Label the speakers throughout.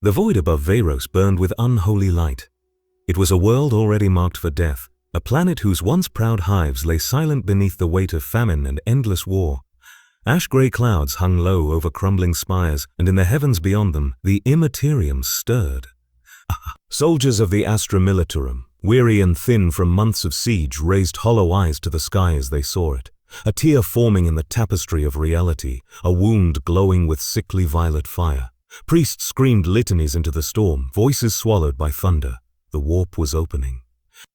Speaker 1: The void above Veyros burned with unholy light. It was a world already marked for death, a planet whose once proud hives lay silent beneath the weight of famine and endless war. Ash-grey clouds hung low over crumbling spires, and in the heavens beyond them, the Immaterium stirred. Soldiers of the Astra Militarum, weary and thin from months of siege, raised hollow eyes to the sky as they saw it. A tear forming in the tapestry of reality, a wound glowing with sickly violet fire. Priests screamed litanies into the storm, voices swallowed by thunder. The warp was opening.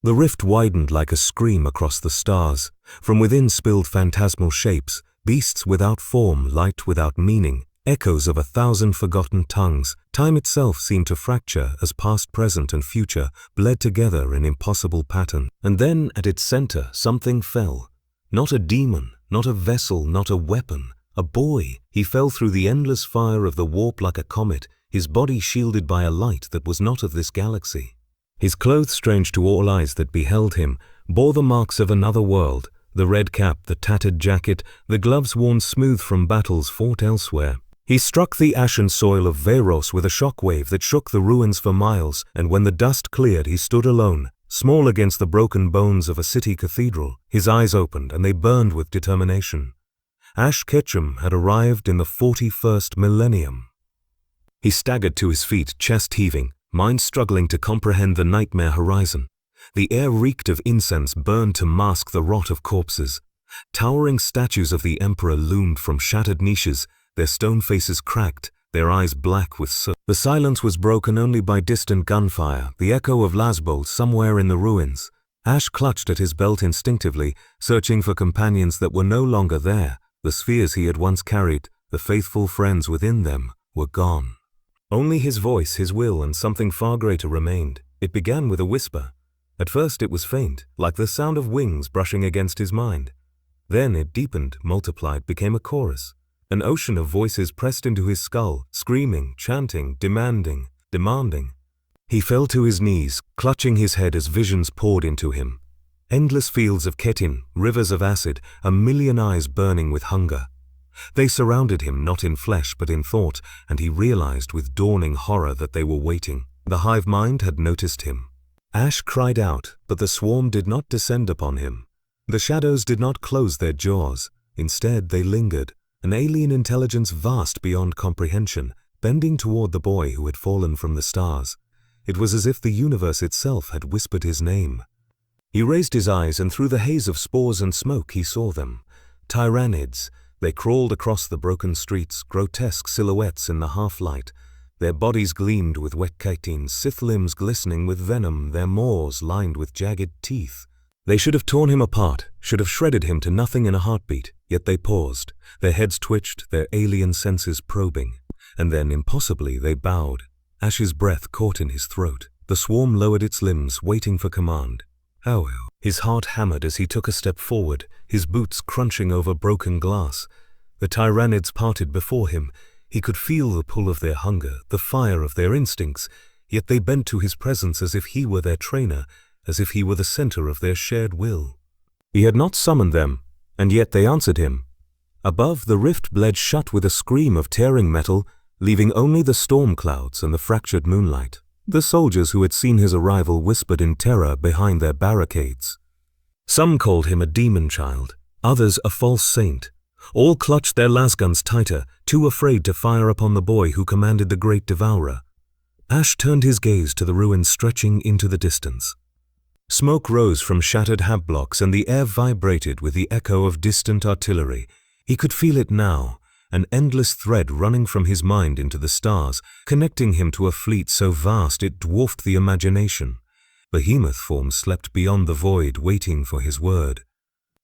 Speaker 1: The rift widened like a scream across the stars. From within spilled phantasmal shapes, beasts without form, light without meaning, echoes of 1,000 forgotten tongues. Time itself seemed to fracture as past, present, and future bled together in impossible pattern. And then, at its center, something fell. Not a demon, not a vessel, not a weapon. A boy. He fell through the endless fire of the warp like a comet, his body shielded by a light that was not of this galaxy. His clothes, strange to all eyes that beheld him, bore the marks of another world, the red cap, the tattered jacket, the gloves worn smooth from battles fought elsewhere. He struck the ashen soil of Veyros with a shockwave that shook the ruins for miles, and when the dust cleared he stood alone, small against the broken bones of a city cathedral. His eyes opened, and they burned with determination. Ash Ketchum had arrived in the 41st millennium. He staggered to his feet, chest heaving, mind struggling to comprehend the nightmare horizon. The air reeked of incense burned to mask the rot of corpses. Towering statues of the Emperor loomed from shattered niches, their stone faces cracked, their eyes black with soot. The silence was broken only by distant gunfire, the echo of lasbolts somewhere in the ruins. Ash clutched at his belt instinctively, searching for companions that were no longer there. The spheres he had once carried, the faithful friends within them, were gone. Only his voice, his will, and something far greater remained. It began with a whisper. At first it was faint, like the sound of wings brushing against his mind. Then it deepened, multiplied, became a chorus. An ocean of voices pressed into his skull, screaming, chanting, demanding. He fell to his knees, clutching his head as visions poured into him. Endless fields of ketin, rivers of acid, a million eyes burning with hunger. They surrounded him not in flesh but in thought, and he realized with dawning horror that they were waiting. The hive mind had noticed him. Ash cried out, but the swarm did not descend upon him. The shadows did not close their jaws. Instead they lingered, an alien intelligence vast beyond comprehension, bending toward the boy who had fallen from the stars. It was as if the universe itself had whispered his name. He raised his eyes, and through the haze of spores and smoke he saw them. Tyrannids. They crawled across the broken streets, grotesque silhouettes in the half-light. Their bodies gleamed with wet chitines, scythe limbs glistening with venom, their maws lined with jagged teeth. They should have torn him apart, should have shredded him to nothing in a heartbeat, yet they paused. Their heads twitched, their alien senses probing. And then, impossibly, they bowed. Ash's breath caught in his throat. The swarm lowered its limbs, waiting for command. Ow. His heart hammered as he took a step forward, his boots crunching over broken glass. The Tyrannids parted before him. He could feel the pull of their hunger, the fire of their instincts, yet they bent to his presence as if he were their trainer, as if he were the center of their shared will. He had not summoned them, and yet they answered him. Above, the rift bled shut with a scream of tearing metal, leaving only the storm clouds and the fractured moonlight. The soldiers who had seen his arrival whispered in terror behind their barricades. Some called him a demon child, others a false saint. All clutched their lasguns tighter, too afraid to fire upon the boy who commanded the great devourer. Ash turned his gaze to the ruins stretching into the distance. Smoke rose from shattered hab blocks, and the air vibrated with the echo of distant artillery. He could feel it now, an endless thread running from his mind into the stars, connecting him to a fleet so vast it dwarfed the imagination. Behemoth forms slept beyond the void, waiting for his word.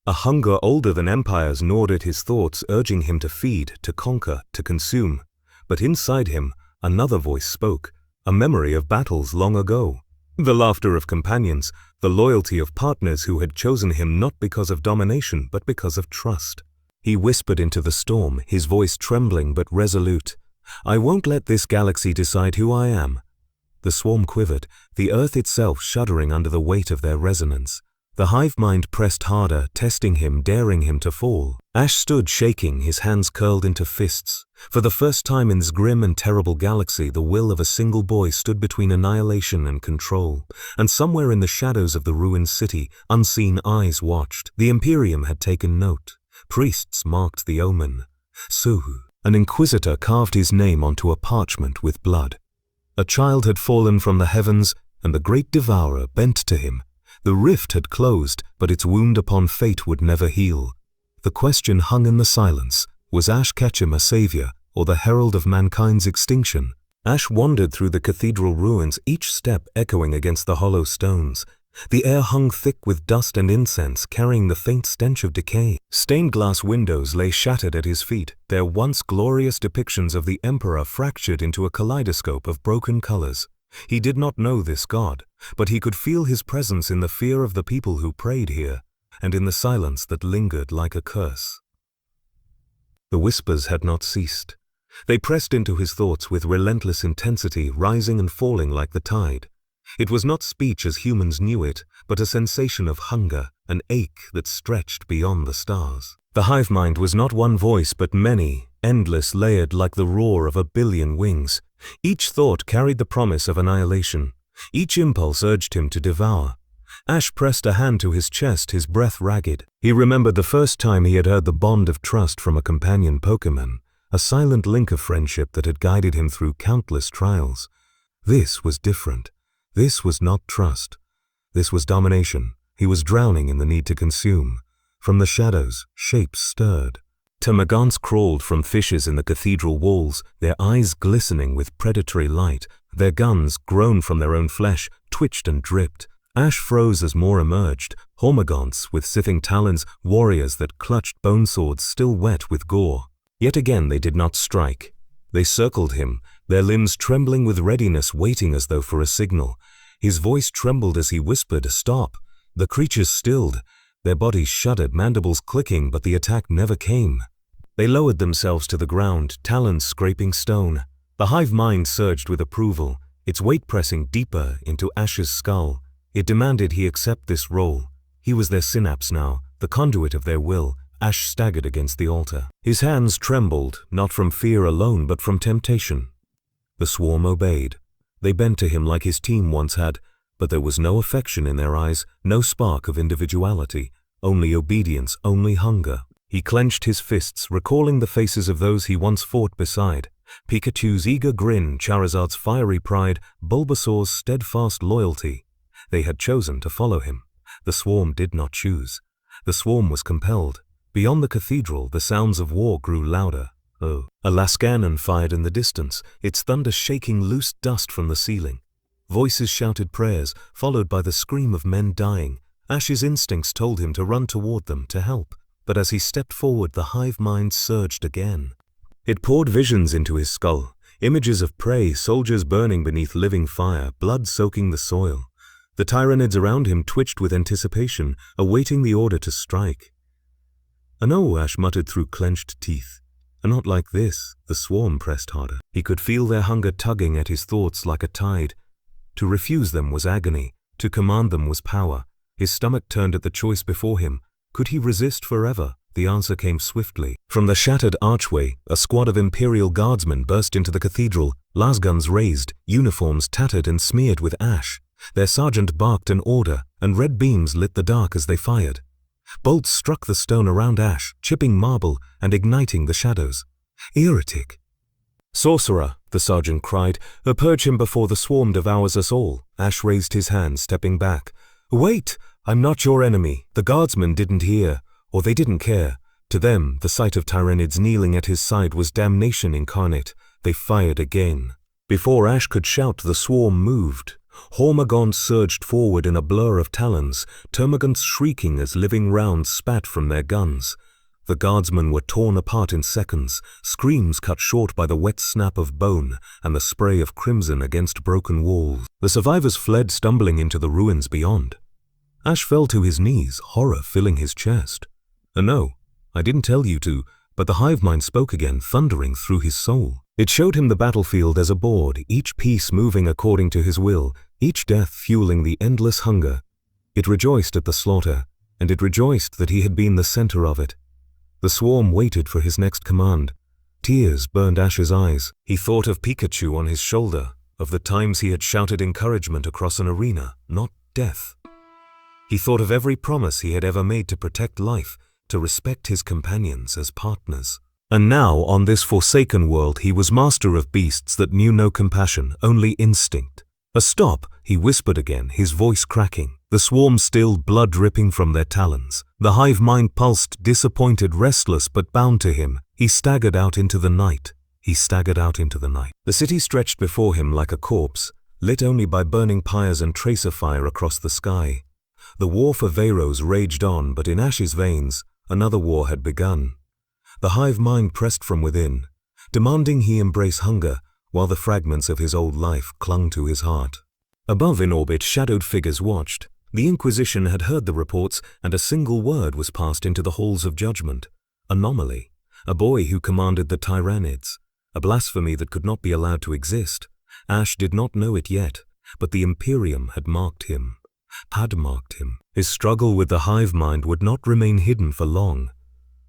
Speaker 1: A hunger older than empires gnawed at his thoughts, urging him to feed, to conquer, to consume. But inside him, another voice spoke, a memory of battles long ago. The laughter of companions, the loyalty of partners who had chosen him not because of domination but because of trust. He whispered into the storm, his voice trembling but resolute. "I won't let this galaxy decide who I am." The swarm quivered, the earth itself shuddering under the weight of their resonance. The hive mind pressed harder, testing him, daring him to fall. Ash stood shaking, his hands curled into fists. For the first time in this grim and terrible galaxy, the will of a single boy stood between annihilation and control. And somewhere in the shadows of the ruined city, unseen eyes watched. The Imperium had taken note. Priests marked the omen. Suhu, an inquisitor, carved his name onto a parchment with blood. A child had fallen from the heavens, and the great devourer bent to him. The rift had closed, but its wound upon fate would never heal. The question hung in the silence. Was Ash Ketchum a savior, or the herald of mankind's extinction? Ash wandered through the cathedral ruins, each step echoing against the hollow stones. The air hung thick with dust and incense, carrying the faint stench of decay. Stained glass windows lay shattered at his feet, their once glorious depictions of the Emperor fractured into a kaleidoscope of broken colors. He did not know this god, but he could feel his presence in the fear of the people who prayed here, and in the silence that lingered like a curse. The whispers had not ceased. They pressed into his thoughts with relentless intensity, rising and falling like the tide. It was not speech as humans knew it, but a sensation of hunger, an ache that stretched beyond the stars. The hive mind was not one voice, but many, endless, layered like the roar of a billion wings. Each thought carried the promise of annihilation. Each impulse urged him to devour. Ash pressed a hand to his chest, his breath ragged. He remembered the first time he had heard the bond of trust from a companion Pokémon, a silent link of friendship that had guided him through countless trials. This was different. This was not trust. This was domination. He was drowning in the need to consume. From the shadows, shapes stirred. Termagants crawled from fissures in the cathedral walls, their eyes glistening with predatory light. Their guns, grown from their own flesh, twitched and dripped. Ash froze as more emerged, hormagaunts with scything talons, warriors that clutched bone swords still wet with gore. Yet again they did not strike. They circled him, their limbs trembling with readiness, waiting as though for a signal. His voice trembled as he whispered, "Stop." The creatures stilled. Their bodies shuddered, mandibles clicking, but the attack never came. They lowered themselves to the ground, talons scraping stone. The hive mind surged with approval, its weight pressing deeper into Ash's skull. It demanded he accept this role. He was their synapse now, the conduit of their will. Ash staggered against the altar. His hands trembled, not from fear alone, but from temptation. The swarm obeyed. They bent to him like his team once had, but there was no affection in their eyes, no spark of individuality, only obedience, only hunger. He clenched his fists, recalling the faces of those he once fought beside. Pikachu's eager grin, Charizard's fiery pride, Bulbasaur's steadfast loyalty. They had chosen to follow him. The swarm did not choose. The swarm was compelled. Beyond the cathedral, the sounds of war grew louder. Oh, a Lascanon fired in the distance, its thunder shaking loose dust from the ceiling. Voices shouted prayers, followed by the scream of men dying. Ash's instincts told him to run toward them, to help. But as he stepped forward, the hive mind surged again. It poured visions into his skull, images of prey, soldiers burning beneath living fire, blood soaking the soil. The Tyranids around him twitched with anticipation, awaiting the order to strike. "No," Ash muttered through clenched teeth. "Not like this." The swarm pressed harder. He could feel their hunger tugging at his thoughts like a tide. To refuse them was agony. To command them was power. His stomach turned at the choice before him. Could he resist forever? The answer came swiftly. From the shattered archway, a squad of Imperial guardsmen burst into the cathedral, lasguns raised, uniforms tattered and smeared with ash. Their sergeant barked an order, and red beams lit the dark as they fired. Bolts struck the stone around Ash, chipping marble and igniting the shadows. "Heretic!" "Sorcerer!" the sergeant cried. "Purge him before the swarm devours us all." Ash raised his hand, stepping back. "Wait! I'm not your enemy." The guardsmen didn't hear, or they didn't care. To them, the sight of Tyranids kneeling at his side was damnation incarnate. They fired again. Before Ash could shout, the swarm moved. Hormagaunts surged forward in a blur of talons, termagants shrieking as living rounds spat from their guns. The guardsmen were torn apart in seconds, screams cut short by the wet snap of bone and the spray of crimson against broken walls. The survivors fled, stumbling into the ruins beyond. Ash fell to his knees, horror filling his chest. "No, I didn't tell you to," but the hive mind spoke again, thundering through his soul. It showed him the battlefield as a board, each piece moving according to his will, each death fueling the endless hunger. It rejoiced at the slaughter, and it rejoiced that he had been the center of it. The swarm waited for his next command. Tears burned Ash's eyes. He thought of Pikachu on his shoulder, of the times he had shouted encouragement across an arena, not death. He thought of every promise he had ever made to protect life, to respect his companions as partners. And now, on this forsaken world, he was master of beasts that knew no compassion, only instinct. "A stop," he whispered again, his voice cracking. The swarm still, blood dripping from their talons. The hive mind pulsed, disappointed, restless, but bound to him. He staggered out into the night. The city stretched before him like a corpse, lit only by burning pyres and tracer fire across the sky. The war for Veyros raged on, but in Ash's veins, another war had begun. The hive mind pressed from within, demanding he embrace hunger, while the fragments of his old life clung to his heart. Above in orbit, shadowed figures watched. The Inquisition had heard the reports, and a single word was passed into the halls of judgment. Anomaly. A boy who commanded the Tyranids. A blasphemy that could not be allowed to exist. Ash did not know it yet, but the Imperium had marked him. His struggle with the hive mind would not remain hidden for long.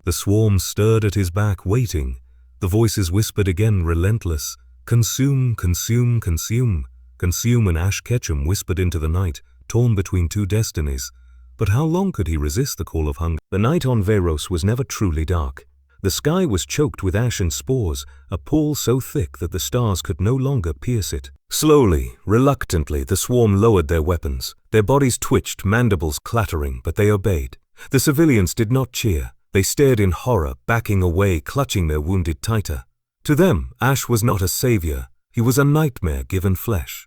Speaker 1: The swarm stirred at his back, waiting. The voices whispered again, relentless. "Consume, consume, consume." Consume, and Ash Ketchum whispered into the night, torn between two destinies. But how long could he resist the call of hunger? The night on Veyros was never truly dark. The sky was choked with ash and spores, a pall so thick that the stars could no longer pierce it. Slowly, reluctantly, the swarm lowered their weapons. Their bodies twitched, mandibles clattering, but they obeyed. The civilians did not cheer. They stared in horror, backing away, clutching their wounded tighter. To them, Ash was not a savior. He was a nightmare given flesh.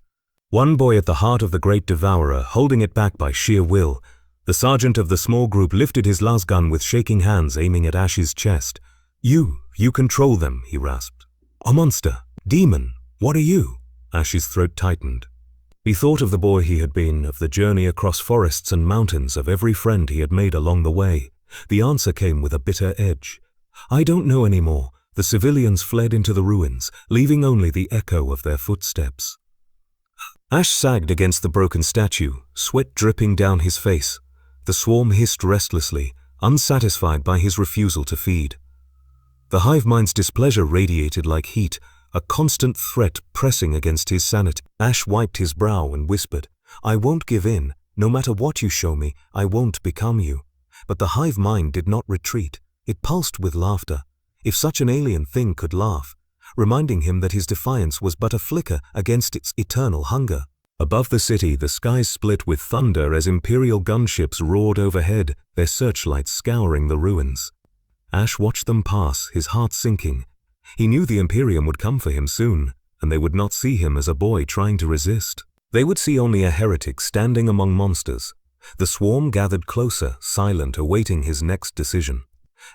Speaker 1: One boy at the heart of the great devourer, holding it back by sheer will. The sergeant of the small group lifted his lasgun with shaking hands, aiming at Ash's chest. You control them," he rasped. "A monster. Demon. What are you?" Ash's throat tightened. He thought of the boy he had been, of the journey across forests and mountains, of every friend he had made along the way. The answer came with a bitter edge. "I don't know anymore." The civilians fled into the ruins, leaving only the echo of their footsteps. Ash sagged against the broken statue, sweat dripping down his face. The swarm hissed restlessly, unsatisfied by his refusal to feed. The hive mind's displeasure radiated like heat, a constant threat pressing against his sanity. Ash wiped his brow and whispered, "I won't give in. No matter what you show me, I won't become you." But the hive mind did not retreat. It pulsed with laughter. If such an alien thing could laugh, reminding him that his defiance was but a flicker against its eternal hunger. Above the city, the skies split with thunder as Imperial gunships roared overhead, their searchlights scouring the ruins. Ash watched them pass, his heart sinking. He knew the Imperium would come for him soon, and they would not see him as a boy trying to resist. They would see only a heretic standing among monsters. The swarm gathered closer, silent, awaiting his next decision.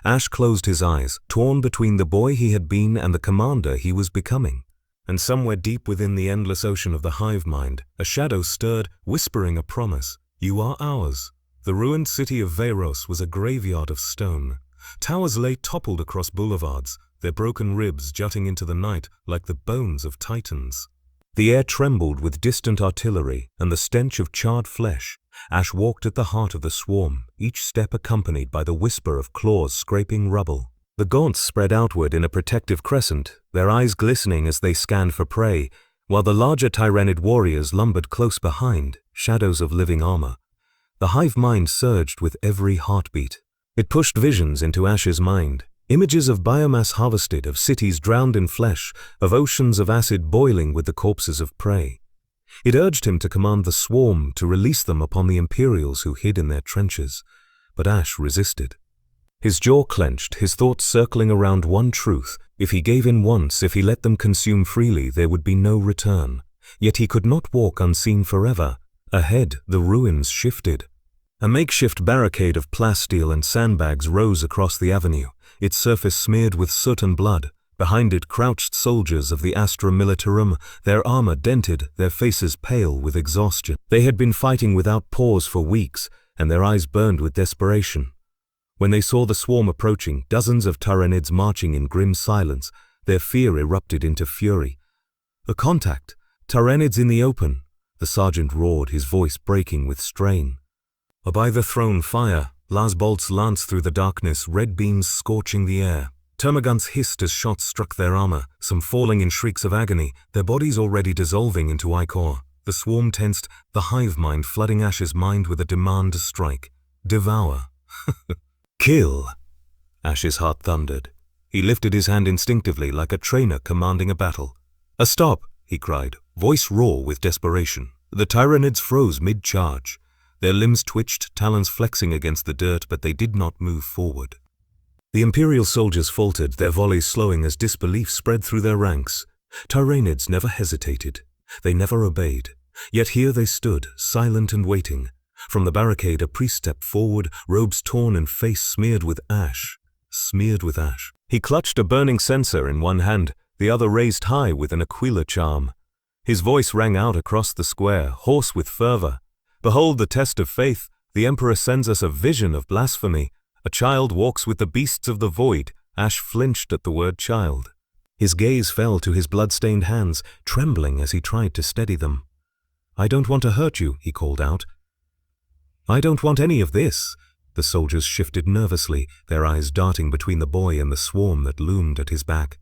Speaker 1: Ash closed his eyes, torn between the boy he had been and the commander he was becoming. And somewhere deep within the endless ocean of the hive mind, a shadow stirred, whispering a promise. "You are ours." The ruined city of Veyros was a graveyard of stone. Towers lay toppled across boulevards, their broken ribs jutting into the night like the bones of titans. The air trembled with distant artillery and the stench of charred flesh. Ash walked at the heart of the swarm, each step accompanied by the whisper of claws scraping rubble. The gaunts spread outward in a protective crescent, their eyes glistening as they scanned for prey, while the larger Tyranid warriors lumbered close behind, shadows of living armor. The hive mind surged with every heartbeat. It pushed visions into Ash's mind, images of biomass harvested, of cities drowned in flesh, of oceans of acid boiling with the corpses of prey. It urged him to command the swarm to release them upon the Imperials who hid in their trenches, but Ash resisted. His jaw clenched, his thoughts circling around one truth. If he gave in once, if he let them consume freely, there would be no return. Yet he could not walk unseen forever. Ahead, the ruins shifted. A makeshift barricade of plasteel and sandbags rose across the avenue, its surface smeared with soot and blood. Behind it crouched soldiers of the Astra Militarum, their armor dented, their faces pale with exhaustion. They had been fighting without pause for weeks, and their eyes burned with desperation. When they saw the swarm approaching, dozens of Tyranids marching in grim silence, their fear erupted into fury. "A contact! Tyranids in the open!" The sergeant roared, his voice breaking with strain. By the throne fire, Lars bolts lanced through the darkness, red beams scorching the air. Termagants hissed as shots struck their armor, some falling in shrieks of agony, their bodies already dissolving into ichor. The swarm tensed, the hive mind flooding Ash's mind with a demand to strike. Devour. Kill! Ash's heart thundered. He lifted his hand instinctively like a trainer commanding a battle. "A stop!" he cried, voice raw with desperation. The Tyranids froze mid-charge. Their limbs twitched, talons flexing against the dirt, but they did not move forward. The Imperial soldiers faltered, their volleys slowing as disbelief spread through their ranks. Tyranids never hesitated. They never obeyed. Yet here they stood, silent and waiting. From the barricade a priest stepped forward, robes torn and face smeared with ash. Smeared with ash. He clutched a burning censer in one hand, the other raised high with an Aquila charm. His voice rang out across the square, hoarse with fervor. "Behold the test of faith. The Emperor sends us a vision of blasphemy. A child walks with the beasts of the void." Ash flinched at the word child. His gaze fell to his blood-stained hands, trembling as he tried to steady them. "I don't want to hurt you," he called out. "I don't want any of this." The soldiers shifted nervously, their eyes darting between the boy and the swarm that loomed at his back.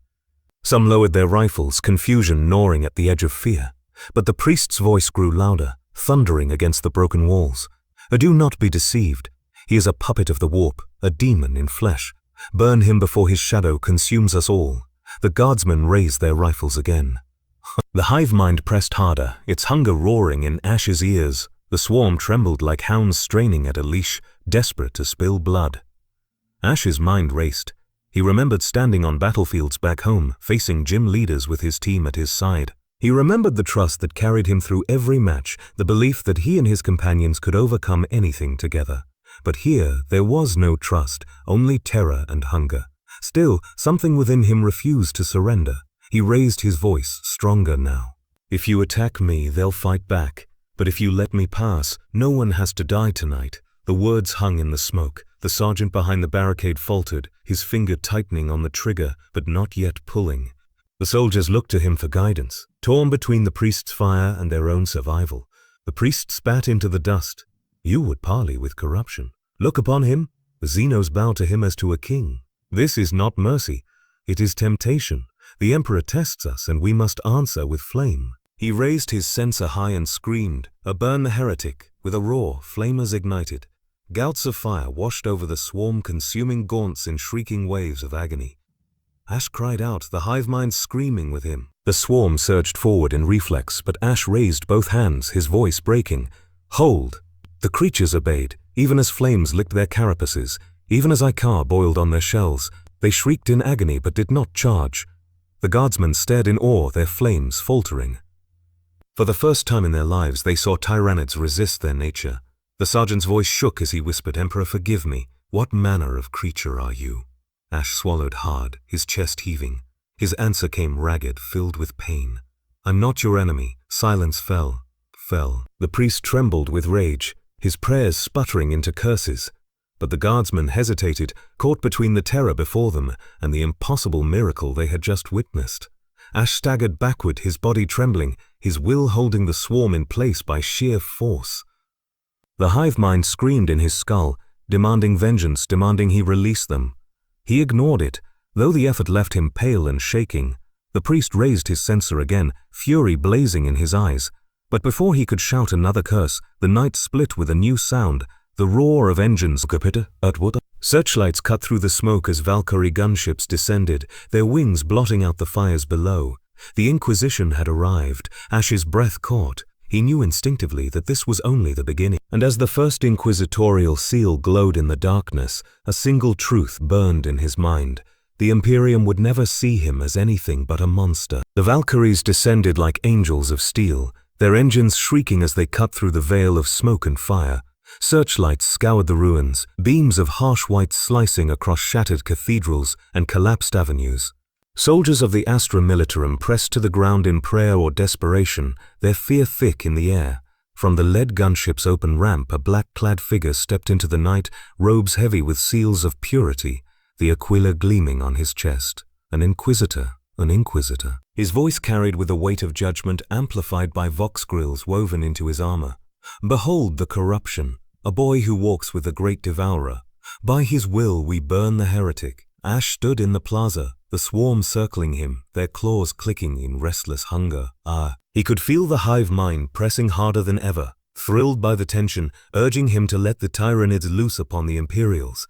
Speaker 1: Some lowered their rifles, confusion gnawing at the edge of fear. But the priest's voice grew louder, thundering against the broken walls. "Do not be deceived. He is a puppet of the warp, a demon in flesh. Burn him before his shadow consumes us all." The guardsmen raised their rifles again. The hive mind pressed harder, its hunger roaring in Ash's ears. The swarm trembled like hounds straining at a leash, desperate to spill blood. Ash's mind raced. He remembered standing on battlefields back home, facing gym leaders with his team at his side. He remembered the trust that carried him through every match, the belief that he and his companions could overcome anything together. But here there was no trust, only terror and hunger. Still, something within him refused to surrender. He raised his voice, stronger now. "If you attack me, they'll fight back. But if you let me pass, no one has to die tonight." The words hung in the smoke. The sergeant behind the barricade faltered, his finger tightening on the trigger, but not yet pulling. The soldiers looked to him for guidance, torn between the priest's fire and their own survival. The priest spat into the dust. "You would parley with corruption. Look upon him. The Xenos bow to him as to a king. This is not mercy. It is temptation. The Emperor tests us, and we must answer with flame." He raised his censer high and screamed, "Burn the heretic!" With a roar, flamers ignited. Gouts of fire washed over the swarm, consuming gaunts in shrieking waves of agony. Ash cried out, the hive mind screaming with him. The swarm surged forward in reflex, but Ash raised both hands, his voice breaking. "Hold!" The creatures obeyed, even as flames licked their carapaces, even as ichor boiled on their shells. They shrieked in agony but did not charge. The guardsmen stared in awe, their flames faltering. For the first time in their lives, they saw Tyranids resist their nature. The sergeant's voice shook as he whispered, "Emperor, forgive me. What manner of creature are you?" Ash swallowed hard, his chest heaving. His answer came ragged, filled with pain. "I'm not your enemy." Silence fell. The priest trembled with rage, his prayers sputtering into curses. But the guardsmen hesitated, caught between the terror before them and the impossible miracle they had just witnessed. Ash staggered backward, his body trembling, his will holding the swarm in place by sheer force. The hive mind screamed in his skull, demanding vengeance, demanding he release them. He ignored it, though the effort left him pale and shaking. The priest raised his censer again, fury blazing in his eyes. But before he could shout another curse, the night split with a new sound, the roar of engines. Searchlights cut through the smoke as Valkyrie gunships descended, their wings blotting out the fires below. The Inquisition had arrived. Ash's breath caught. He knew instinctively that this was only the beginning. And as the first inquisitorial seal glowed in the darkness, a single truth burned in his mind. The Imperium would never see him as anything but a monster. The Valkyries descended like angels of steel, their engines shrieking as they cut through the veil of smoke and fire. Searchlights scoured the ruins, beams of harsh white slicing across shattered cathedrals and collapsed avenues. Soldiers of the Astra Militarum pressed to the ground in prayer or desperation, their fear thick in the air. From the lead gunship's open ramp, a black-clad figure stepped into the night, robes heavy with seals of purity, the Aquila gleaming on his chest. An inquisitor. His voice carried with the weight of judgment, amplified by vox grills woven into his armor. "Behold the corruption. a boy who walks with the great devourer. By his will we burn the heretic. Ash stood in the plaza, the swarm circling him, their claws clicking in restless hunger. He could feel the hive mind pressing harder than ever, thrilled by the tension, urging him to let the Tyranids loose upon the Imperials.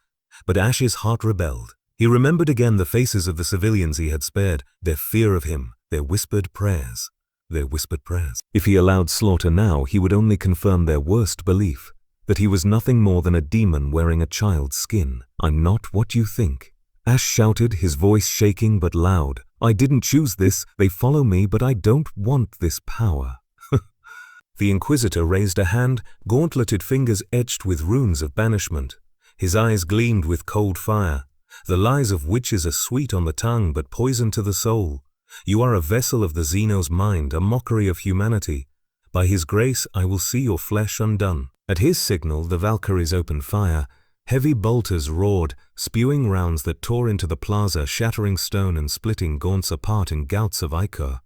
Speaker 1: But Ash's heart rebelled. He remembered again the faces of the civilians he had spared, their fear of him, their whispered prayers. If he allowed slaughter now, he would only confirm their worst belief, that he was nothing more than a demon wearing a child's skin. "I'm not what you think," Ash shouted, his voice shaking but loud. "I didn't choose this. They follow me, but I don't want this power." The Inquisitor raised a hand, gauntleted fingers etched with runes of banishment. His eyes gleamed with cold fire. "The lies of witches are sweet on the tongue, but poison to the soul. You are a vessel of the Xeno's mind, a mockery of humanity. By his grace I will see your flesh undone." At his signal, the Valkyries opened fire. Heavy bolters roared, spewing rounds that tore into the plaza, shattering stone and splitting gaunts apart in gouts of ichor.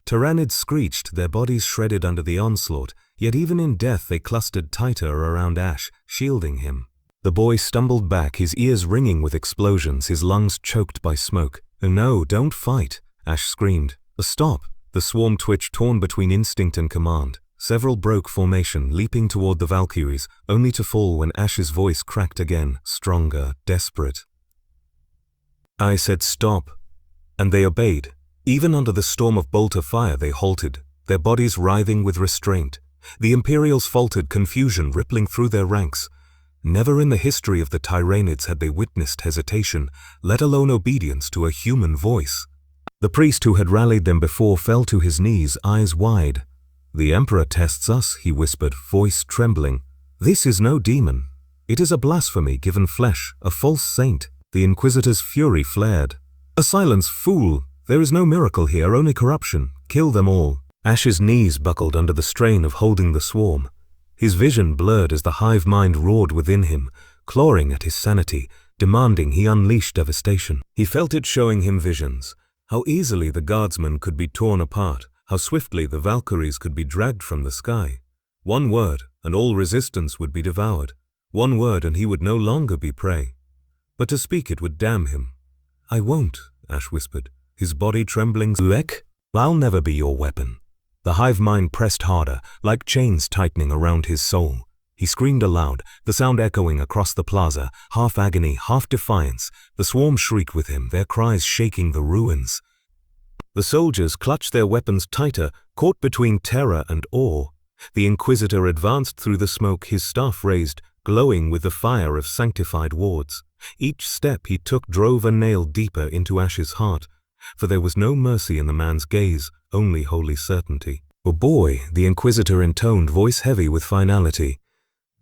Speaker 1: Tyranids screeched, their bodies shredded under the onslaught, yet even in death they clustered tighter around Ash, shielding him. The boy stumbled back, his ears ringing with explosions, his lungs choked by smoke. "Oh no, don't fight," Ash screamed. "Stop!" The swarm twitched, torn between instinct and command. Several broke formation, leaping toward the Valkyries, only to fall when Ash's voice cracked again, stronger, desperate. "I said stop," and they obeyed. Even under the storm of bolter fire they halted, their bodies writhing with restraint. The Imperials faltered, confusion rippling through their ranks. Never in the history of the Tyranids had they witnessed hesitation, let alone obedience to a human voice. The priest who had rallied them before fell to his knees, eyes wide. "The Emperor tests us," he whispered, voice trembling. "This is no demon. It is a blasphemy given flesh, a false saint." The Inquisitor's fury flared. "A silence, fool! There is no miracle here, only corruption. Kill them all." Ash's knees buckled under the strain of holding the swarm. His vision blurred as the hive mind roared within him, clawing at his sanity, demanding he unleash devastation. He felt it showing him visions, how easily the guardsmen could be torn apart, how swiftly the Valkyries could be dragged from the sky. One word, and all resistance would be devoured. One word, and he would no longer be prey. But to speak it would damn him. "I won't," Ash whispered, his body trembling. "Uek, I'll never be your weapon." The hive mind pressed harder, like chains tightening around his soul. He screamed aloud, the sound echoing across the plaza, half agony, half defiance. The swarm shrieked with him, their cries shaking the ruins. The soldiers clutched their weapons tighter, caught between terror and awe. The Inquisitor advanced through the smoke, his staff raised, glowing with the fire of sanctified wards. Each step he took drove a nail deeper into Ash's heart, for there was no mercy in the man's gaze, only holy certainty. "Oh boy," the Inquisitor intoned, voice heavy with finality.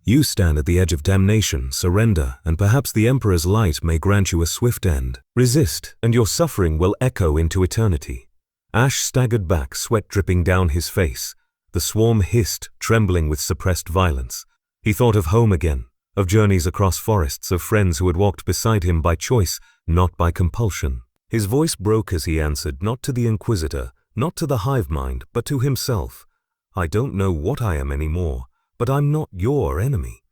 Speaker 1: "You stand at the edge of damnation, surrender, and perhaps the Emperor's light may grant you a swift end. Resist, and your suffering will echo into eternity." Ash staggered back, sweat dripping down his face. The swarm hissed, trembling with suppressed violence. He thought of home again, of journeys across forests, of friends who had walked beside him by choice, not by compulsion. His voice broke as he answered, not to the Inquisitor, not to the hive mind, but to himself. "I don't know what I am anymore, but I'm not your enemy."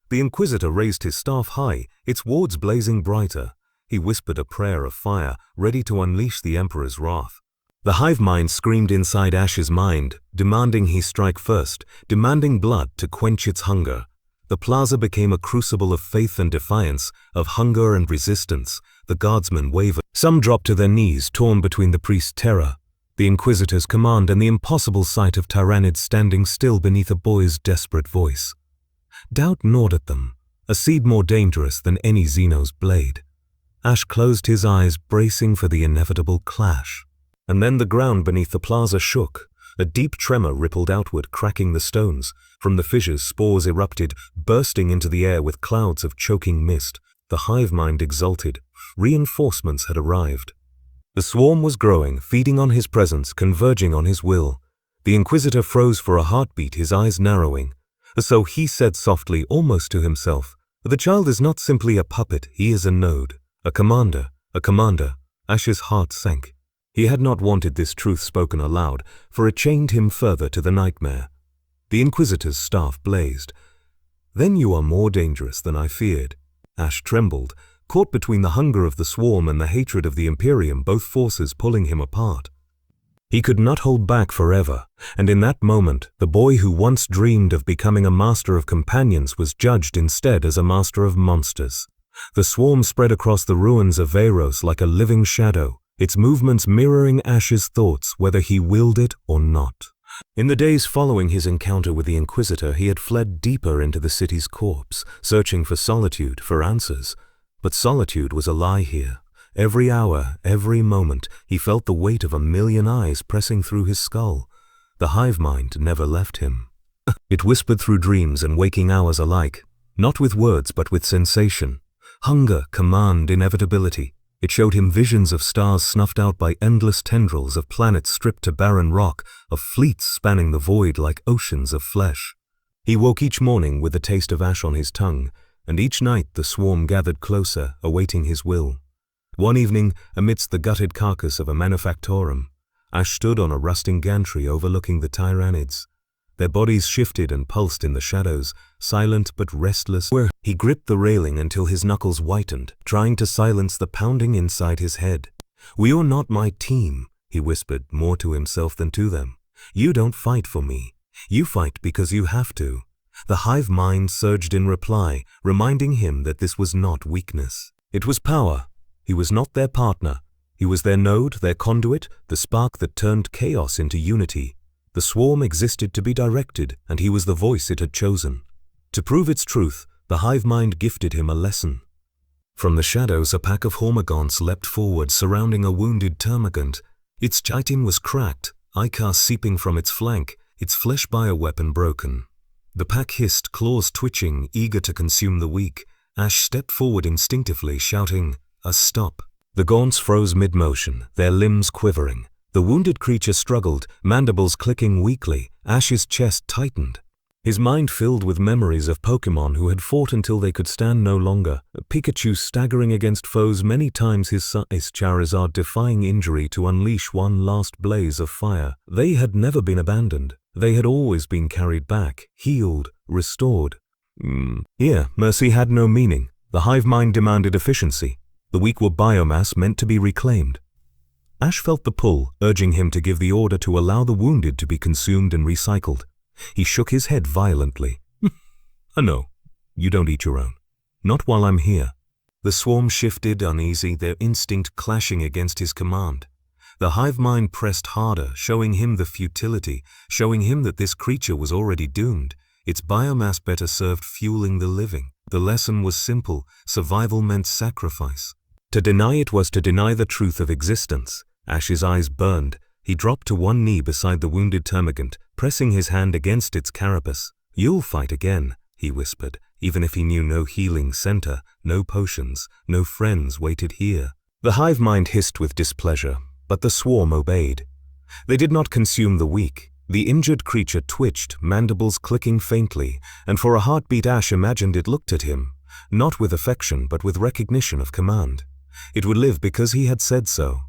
Speaker 1: The Inquisitor raised his staff high, its wards blazing brighter. He whispered a prayer of fire, ready to unleash the Emperor's wrath. The hive mind screamed inside Ash's mind, demanding he strike first, demanding blood to quench its hunger. The plaza became a crucible of faith and defiance, of hunger and resistance. The guardsmen wavered. Some dropped to their knees, torn between the priest's terror, the Inquisitor's command, and the impossible sight of Tyranids standing still beneath a boy's desperate voice. Doubt gnawed at them, a seed more dangerous than any Xeno's blade. Ash closed his eyes, bracing for the inevitable clash. And then the ground beneath the plaza shook. A deep tremor rippled outward, cracking the stones. From the fissures, spores erupted, bursting into the air with clouds of choking mist. The hive mind exulted. Reinforcements had arrived. The swarm was growing, feeding on his presence, converging on his will. The Inquisitor froze for a heartbeat, his eyes narrowing. So he said softly, almost to himself, "The child is not simply a puppet, he is a node. A commander, a commander." Ash's heart sank. He had not wanted this truth spoken aloud, for it chained him further to the nightmare. The Inquisitor's staff blazed. Then you are more dangerous than I feared. Ash trembled, caught between the hunger of the swarm and the hatred of the Imperium, both forces pulling him apart. He could not hold back forever, and in that moment, the boy who once dreamed of becoming a master of companions was judged instead as a master of monsters. The swarm spread across the ruins of Veiros like a living shadow, its movements mirroring Ash's thoughts whether he willed it or not. In the days following his encounter with the Inquisitor, he had fled deeper into the city's corpse, searching for solitude, for answers. But solitude was a lie here. Every hour, every moment, he felt the weight of 1,000,000 eyes pressing through his skull. The hive mind never left him. It whispered through dreams and waking hours alike, not with words but with sensation. Hunger, command, inevitability. It showed him visions of stars snuffed out by endless tendrils, of planets stripped to barren rock, of fleets spanning the void like oceans of flesh. He woke each morning with the taste of ash on his tongue, and each night the swarm gathered closer, awaiting his will. One evening, amidst the gutted carcass of a manufactorum, Ash stood on a rusting gantry overlooking the Tyranids. Their bodies shifted and pulsed in the shadows, silent but restless. He gripped the railing until his knuckles whitened, trying to silence the pounding inside his head. "You're not my team," he whispered, more to himself than to them. "You don't fight for me. You fight because you have to." The hive mind surged in reply, reminding him that this was not weakness. It was power. He was not their partner. He was their node, their conduit, the spark that turned chaos into unity. The swarm existed to be directed, and he was the voice it had chosen. To prove its truth, the hive mind gifted him a lesson. From the shadows, a pack of hormagaunts leapt forward, surrounding a wounded termagant. Its chitin was cracked, ichor seeping from its flank, its flesh bioweapon broken. The pack hissed, claws twitching, eager to consume the weak. Ash stepped forward instinctively, shouting, "A stop." The gaunts froze mid-motion, their limbs quivering. The wounded creature struggled, mandibles clicking weakly. Ash's chest tightened. His mind filled with memories of Pokémon who had fought until they could stand no longer. Pikachu staggering against foes many times, his Charizard defying injury to unleash one last blaze of fire. They had never been abandoned. They had always been carried back, healed, restored. Here, mercy had no meaning. The hive mind demanded efficiency. The weak were biomass meant to be reclaimed. Ash felt the pull, urging him to give the order to allow the wounded to be consumed and recycled. He shook his head violently. "No, you don't eat your own. Not while I'm here." The swarm shifted, uneasy, their instinct clashing against his command. The hive mind pressed harder, showing him the futility, showing him that this creature was already doomed, its biomass better served fueling the living. The lesson was simple: survival meant sacrifice. To deny it was to deny the truth of existence. Ash's eyes burned. He dropped to one knee beside the wounded termagant, pressing his hand against its carapace. "You'll fight again," he whispered, even if he knew no healing center, no potions, no friends waited here. The hive mind hissed with displeasure, but the swarm obeyed. They did not consume the weak. The injured creature twitched, mandibles clicking faintly, and for a heartbeat Ash imagined it looked at him, not with affection but with recognition of command. It would live because he had said so.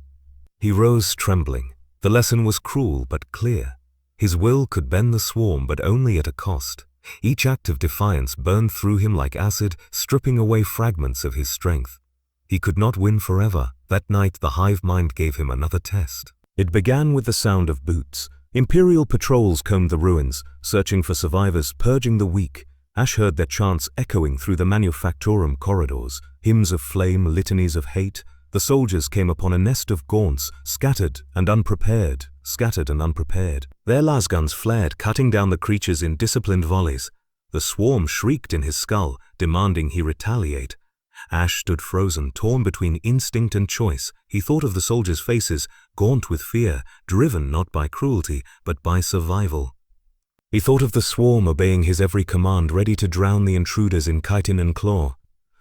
Speaker 1: He rose trembling. The lesson was cruel but clear. His will could bend the swarm, but only at a cost. Each act of defiance burned through him like acid, stripping away fragments of his strength. He could not win forever. That night the hive mind gave him another test. It began with the sound of boots. Imperial patrols combed the ruins, searching for survivors, purging the weak. Ash heard their chants echoing through the manufactorum corridors, hymns of flame, litanies of hate. The soldiers came upon a nest of gaunts, scattered and unprepared. Their lasguns flared, cutting down the creatures in disciplined volleys. The swarm shrieked in his skull, demanding he retaliate. Ash stood frozen, torn between instinct and choice. He thought of the soldiers' faces, gaunt with fear, driven not by cruelty, but by survival. He thought of the swarm obeying his every command, ready to drown the intruders in chitin and claw.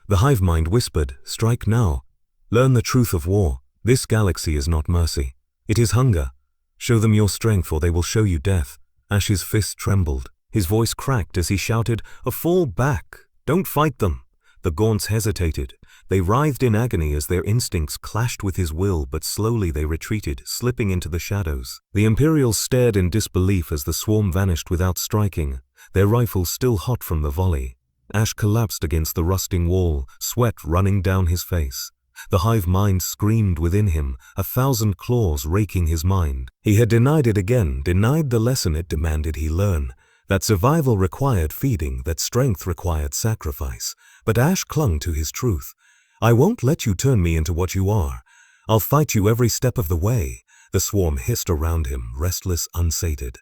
Speaker 1: The hive mind whispered, "Strike now. Learn the truth of war. This galaxy is not mercy. It is hunger. Show them your strength or they will show you death." Ash's fist trembled. His voice cracked as he shouted, "Fall back! Don't fight them!" The gaunts hesitated. They writhed in agony as their instincts clashed with his will, but slowly they retreated, slipping into the shadows. The Imperials stared in disbelief as the swarm vanished without striking, their rifles still hot from the volley. Ash collapsed against the rusting wall, sweat running down his face. The hive mind screamed within him, 1,000 claws raking his mind. He had denied it again, denied the lesson it demanded he learn. That survival required feeding, that strength required sacrifice. But Ash clung to his truth. I won't let you turn me into what you are. I'll fight you every step of the way. The swarm hissed around him, restless, unsated.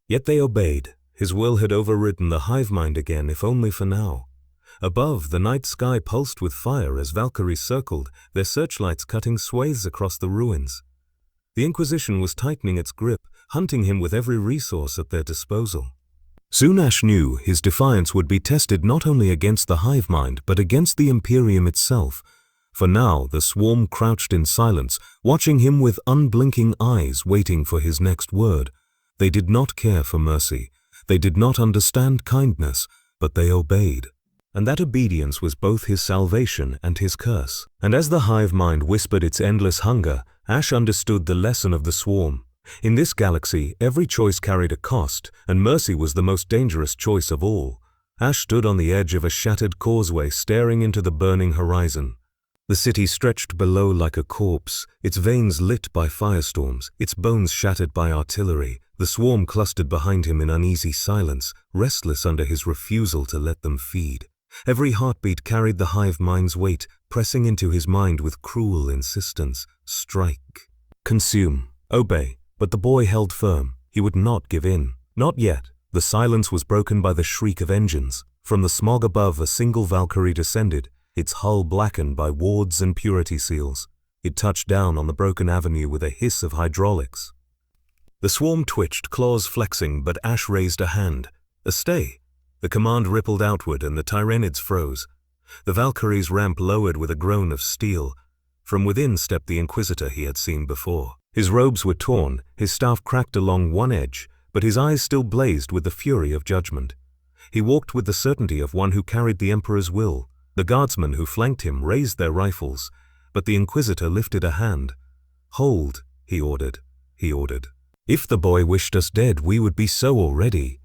Speaker 1: Yet they obeyed. His will had overridden the hive mind again, if only for now. Above, the night sky pulsed with fire as Valkyries circled, their searchlights cutting swathes across the ruins. The Inquisition was tightening its grip, hunting him with every resource at their disposal. Soon Ash knew his defiance would be tested not only against the hive mind, but against the Imperium itself. For now, the swarm crouched in silence, watching him with unblinking eyes, waiting for his next word. They did not care for mercy. They did not understand kindness, but they obeyed. And that obedience was both his salvation and his curse. And as the hive mind whispered its endless hunger, Ash understood the lesson of the swarm. In this galaxy, every choice carried a cost, and mercy was the most dangerous choice of all. Ash stood on the edge of a shattered causeway, staring into the burning horizon. The city stretched below like a corpse, its veins lit by firestorms, its bones shattered by artillery. The swarm clustered behind him in uneasy silence, restless under his refusal to let them feed. Every heartbeat carried the hive mind's weight, pressing into his mind with cruel insistence. Strike. Consume. Obey. But the boy held firm. He would not give in. Not yet. The silence was broken by the shriek of engines. From the smog above, a single Valkyrie descended, its hull blackened by wards and purity seals. It touched down on the broken avenue with a hiss of hydraulics. The swarm twitched, claws flexing, but Ash raised a hand. A stay. The command rippled outward and the Tyranids froze. The Valkyrie's ramp lowered with a groan of steel. From within stepped the Inquisitor he had seen before. His robes were torn, his staff cracked along one edge, but his eyes still blazed with the fury of judgment. He walked with the certainty of one who carried the Emperor's will. The guardsmen who flanked him raised their rifles, but the Inquisitor lifted a hand. Hold, he ordered. If the boy wished us dead, we would be so already.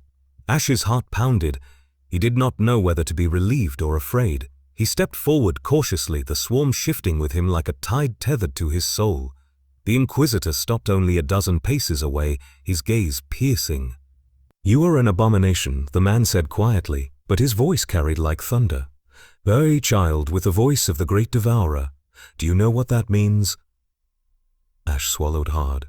Speaker 1: Ash's heart pounded. He did not know whether to be relieved or afraid. He stepped forward cautiously, the swarm shifting with him like a tide tethered to his soul. The Inquisitor stopped only a dozen paces away, his gaze piercing. You are an abomination, the man said quietly, but his voice carried like thunder. Very child, with the voice of the great devourer. Do you know what that means? Ash swallowed hard.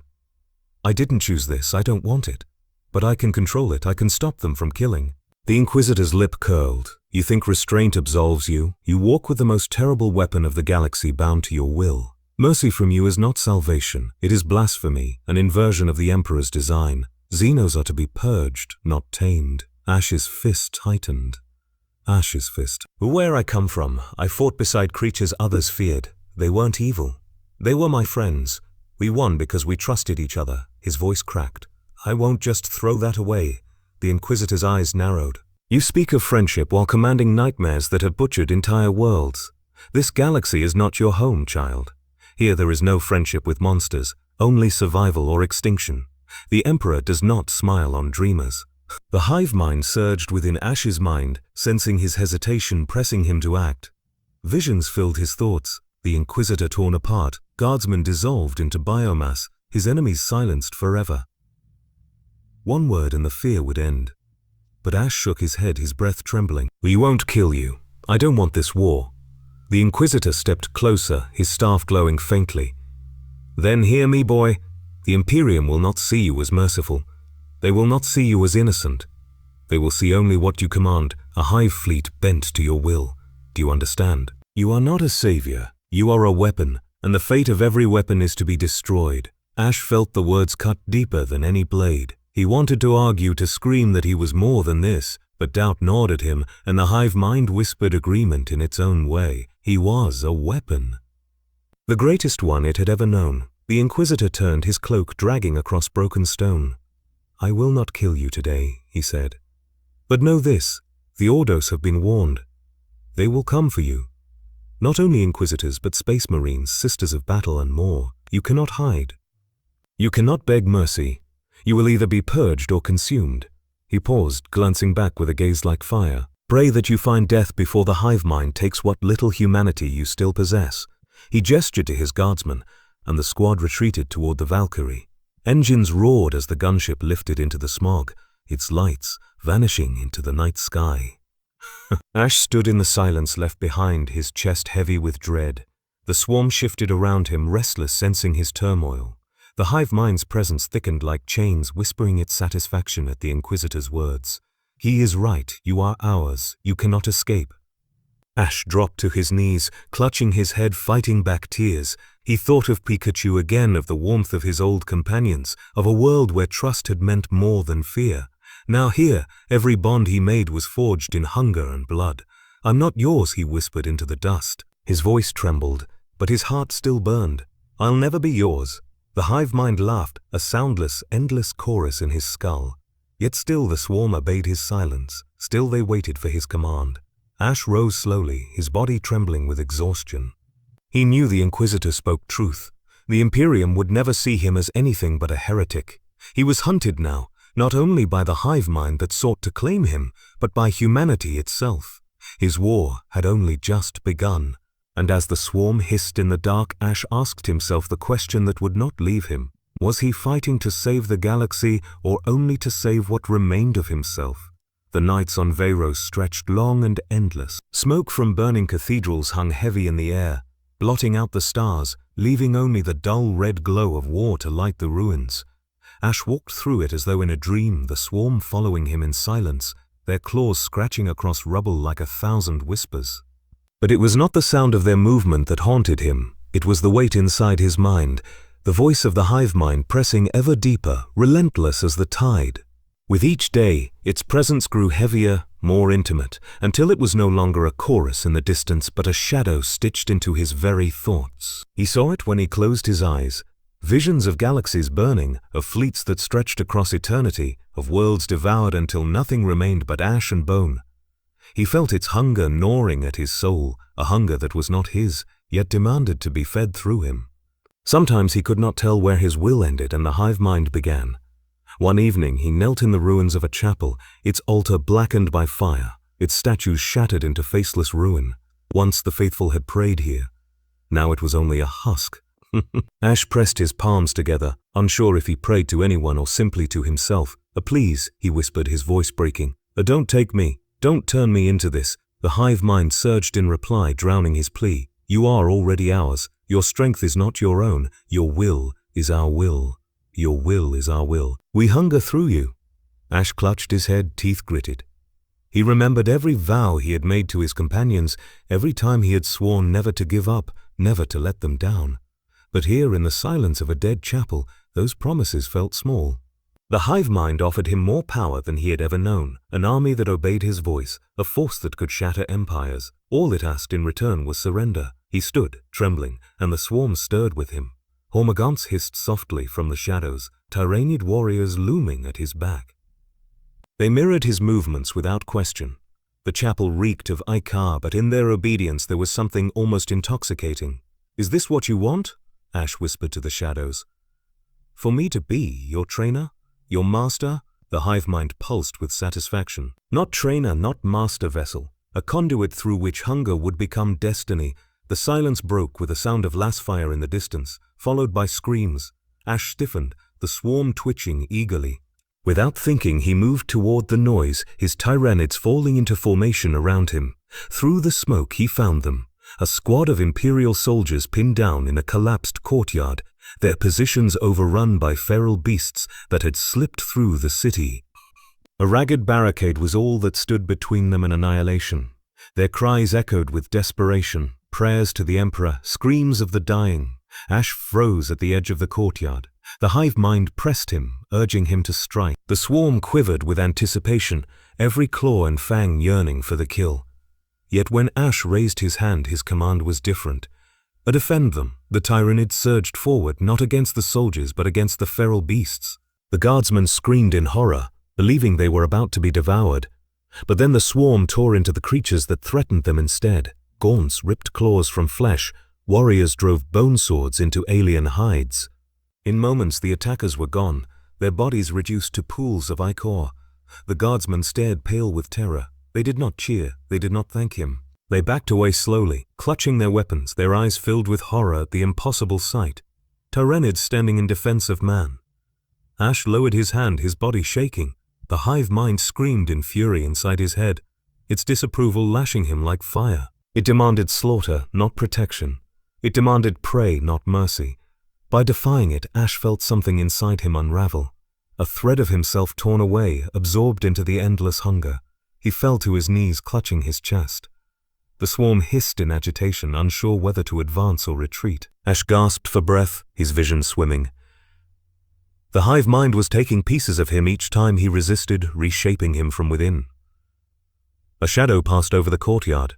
Speaker 1: I didn't choose this, I don't want it. But I can control it, I can stop them from killing. The Inquisitor's lip curled. You think restraint absolves you? You walk with the most terrible weapon of the galaxy bound to your will. Mercy from you is not salvation, it is blasphemy, an inversion of the Emperor's design. Xenos are to be purged, not tamed. Ash's fist tightened. Ash's fist. Where I come from, I fought beside creatures others feared. They weren't evil. They were my friends. We won because we trusted each other. His voice cracked. I won't just throw that away. The Inquisitor's eyes narrowed. You speak of friendship while commanding nightmares that have butchered entire worlds. This galaxy is not your home, child. Here there is no friendship with monsters, only survival or extinction. The Emperor does not smile on dreamers. The hive mind surged within Ash's mind, sensing his hesitation pressing him to act. Visions filled his thoughts, the Inquisitor torn apart, guardsmen dissolved into biomass, his enemies silenced forever. One word and the fear would end. But Ash shook his head, his breath trembling. We won't kill you. I don't want this war. The Inquisitor stepped closer, his staff glowing faintly. Then hear me, boy. The Imperium will not see you as merciful. They will not see you as innocent. They will see only what you command, a hive fleet bent to your will. Do you understand? You are not a savior. You are a weapon, and the fate of every weapon is to be destroyed. Ash felt the words cut deeper than any blade. He wanted to argue, to scream that he was more than this, but doubt gnawed at him, and the hive mind whispered agreement in its own way. He was a weapon. The greatest one it had ever known. The Inquisitor turned, his cloak dragging across broken stone. I will not kill you today, he said. But know this, the Ordos have been warned. They will come for you. Not only Inquisitors, but Space Marines, Sisters of Battle, and more. You cannot hide. You cannot beg mercy. You will either be purged or consumed. He paused, glancing back with a gaze like fire. Pray that you find death before the hive mind takes what little humanity you still possess." He gestured to his guardsmen, and the squad retreated toward the Valkyrie. Engines roared as the gunship lifted into the smog, its lights vanishing into the night sky. Ash stood in the silence left behind, his chest heavy with dread. The swarm shifted around him, restless, sensing his turmoil. The hive mind's presence thickened like chains, whispering its satisfaction at the Inquisitor's words. "He is right, you are ours, you cannot escape." Ash dropped to his knees, clutching his head, fighting back tears. He thought of Pikachu again, of the warmth of his old companions, of a world where trust had meant more than fear. Now here, every bond he made was forged in hunger and blood. "I'm not yours," he whispered into the dust. His voice trembled, but his heart still burned. "I'll never be yours." The hive mind laughed, a soundless, endless chorus in his skull. Yet still the swarm obeyed his silence. Still they waited for his command. Ash rose slowly, his body trembling with exhaustion. He knew the Inquisitor spoke truth. The Imperium would never see him as anything but a heretic. He was hunted now, not only by the hive mind that sought to claim him, but by humanity itself. His war had only just begun. And as the swarm hissed in the dark, Ash asked himself the question that would not leave him. Was he fighting to save the galaxy, or only to save what remained of himself? The nights on Veyros stretched long and endless. Smoke from burning cathedrals hung heavy in the air, blotting out the stars, leaving only the dull red glow of war to light the ruins. Ash walked through it as though in a dream, the swarm following him in silence, their claws scratching across rubble like 1,000 whispers. But it was not the sound of their movement that haunted him, it was the weight inside his mind, the voice of the hive mind pressing ever deeper, relentless as the tide. With each day, its presence grew heavier, more intimate, until it was no longer a chorus in the distance but a shadow stitched into his very thoughts. He saw it when he closed his eyes. Visions of galaxies burning, of fleets that stretched across eternity, of worlds devoured until nothing remained but ash and bone. He felt its hunger gnawing at his soul, a hunger that was not his, yet demanded to be fed through him. Sometimes he could not tell where his will ended and the hive mind began. One evening he knelt in the ruins of a chapel, its altar blackened by fire, its statues shattered into faceless ruin. Once the faithful had prayed here. Now it was only a husk. Ash pressed his palms together, unsure if he prayed to anyone or simply to himself. Please," he whispered, his voice breaking. Don't take me. Don't turn me into this." The hive mind surged in reply, drowning his plea. "You are already ours. Your strength is not your own. Your will is our will. Your will is our will. We hunger through you." Ash clutched his head, teeth gritted. He remembered every vow he had made to his companions, every time he had sworn never to give up, never to let them down. But here, in the silence of a dead chapel, those promises felt small. The hive mind offered him more power than he had ever known, an army that obeyed his voice, a force that could shatter empires. All it asked in return was surrender. He stood, trembling, and the swarm stirred with him. Hormagaunts hissed softly from the shadows, Tyranid warriors looming at his back. They mirrored his movements without question. The chapel reeked of Icar, but in their obedience there was something almost intoxicating. "Is this what you want?" Ash whispered to the shadows. "For me to be your trainer? Your master?" The hive mind pulsed with satisfaction. Not trainer, not master vessel, a conduit through which hunger would become destiny. The silence broke with a sound of lass fire in the distance, followed by screams. Ash stiffened, the swarm twitching eagerly. Without thinking, he moved toward the noise, his Tyranids falling into formation around him. Through the smoke he found them, a squad of Imperial soldiers pinned down in a collapsed courtyard, their positions overrun by feral beasts that had slipped through the city. A ragged barricade was all that stood between them and annihilation. Their cries echoed with desperation, prayers to the Emperor, screams of the dying. Ash froze at the edge of the courtyard. The hive mind pressed him, urging him to strike. The swarm quivered with anticipation, every claw and fang yearning for the kill. Yet when Ash raised his hand, his command was different. Defend them. The Tyranids surged forward, not against the soldiers, but against the feral beasts. The guardsmen screamed in horror, believing they were about to be devoured. But then the swarm tore into the creatures that threatened them instead. Gaunts ripped claws from flesh. Warriors drove bone swords into alien hides. In moments the attackers were gone, their bodies reduced to pools of ichor. The guardsmen stared pale with terror. They did not cheer, they did not thank him. They backed away slowly, clutching their weapons, their eyes filled with horror at the impossible sight. Tyranids standing in defense of man. Ash lowered his hand, his body shaking. The hive mind screamed in fury inside his head, its disapproval lashing him like fire. It demanded slaughter, not protection. It demanded prey, not mercy. By defying it, Ash felt something inside him unravel. A thread of himself torn away, absorbed into the endless hunger. He fell to his knees, clutching his chest. The swarm hissed in agitation, unsure whether to advance or retreat. Ash gasped for breath, his vision swimming. The hive mind was taking pieces of him each time he resisted, reshaping him from within. A shadow passed over the courtyard.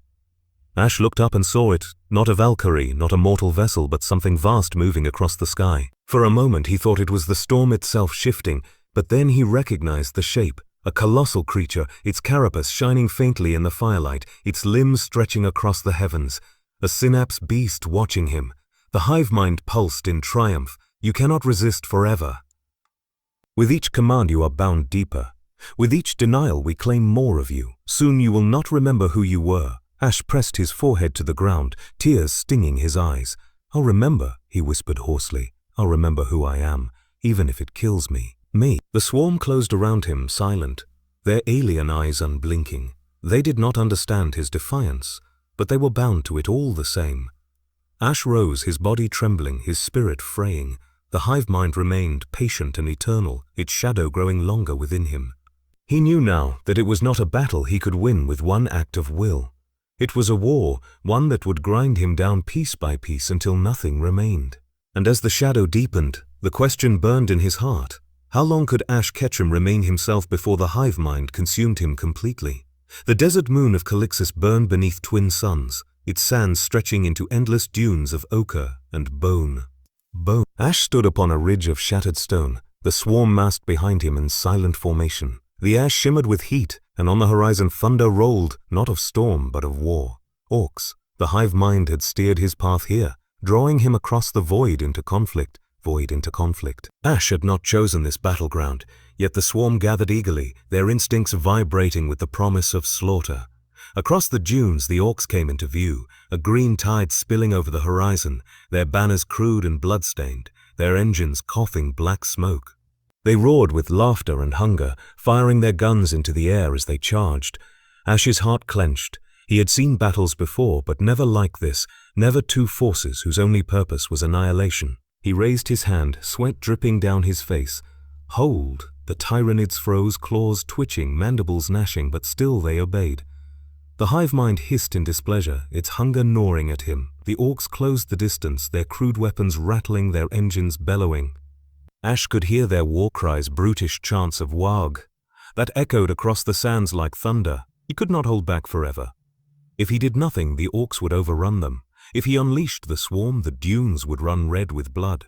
Speaker 1: Ash looked up and saw it, not a Valkyrie, not a mortal vessel, but something vast moving across the sky. For a moment he thought it was the storm itself shifting, but then he recognized the shape. A colossal creature, its carapace shining faintly in the firelight, its limbs stretching across the heavens. A synapse beast watching him. The hive mind pulsed in triumph. You cannot resist forever. With each command you are bound deeper. With each denial we claim more of you. Soon you will not remember who you were. Ash pressed his forehead to the ground, tears stinging his eyes. I'll remember, he whispered hoarsely. I'll remember who I am, even if it kills me. Me. The swarm closed around him, silent, their alien eyes unblinking. They did not understand his defiance, but they were bound to it all the same. Ash rose, his body trembling, his spirit fraying. The hive mind remained patient and eternal, its shadow growing longer within him. He knew now that it was not a battle he could win with one act of will. It was a war, one that would grind him down piece by piece until nothing remained. And as the shadow deepened, the question burned in his heart. How long could Ash Ketchum remain himself before the hive mind consumed him completely? The desert moon of Calixis burned beneath twin suns, its sands stretching into endless dunes of ochre and bone. Ash stood upon a ridge of shattered stone, the swarm massed behind him in silent formation. The ash shimmered with heat, and on the horizon thunder rolled, not of storm but of war. Orcs, the hive mind had steered his path here, drawing him across the void into conflict. Ash had not chosen this battleground, yet the swarm gathered eagerly, their instincts vibrating with the promise of slaughter. Across the dunes the orcs came into view, a green tide spilling over the horizon, their banners crude and blood-stained, their engines coughing black smoke. They roared with laughter and hunger, firing their guns into the air as they charged. Ash's heart clenched. He had seen battles before, but never like this, never two forces whose only purpose was annihilation. He raised his hand, sweat dripping down his face. Hold! The Tyranids froze, claws twitching, mandibles gnashing, but still they obeyed. The hive mind hissed in displeasure, its hunger gnawing at him. The orcs closed the distance, their crude weapons rattling, their engines bellowing. Ash could hear their war cries, brutish chants of Wag, that echoed across the sands like thunder. He could not hold back forever. If he did nothing, the orcs would overrun them. If he unleashed the swarm, the dunes would run red with blood.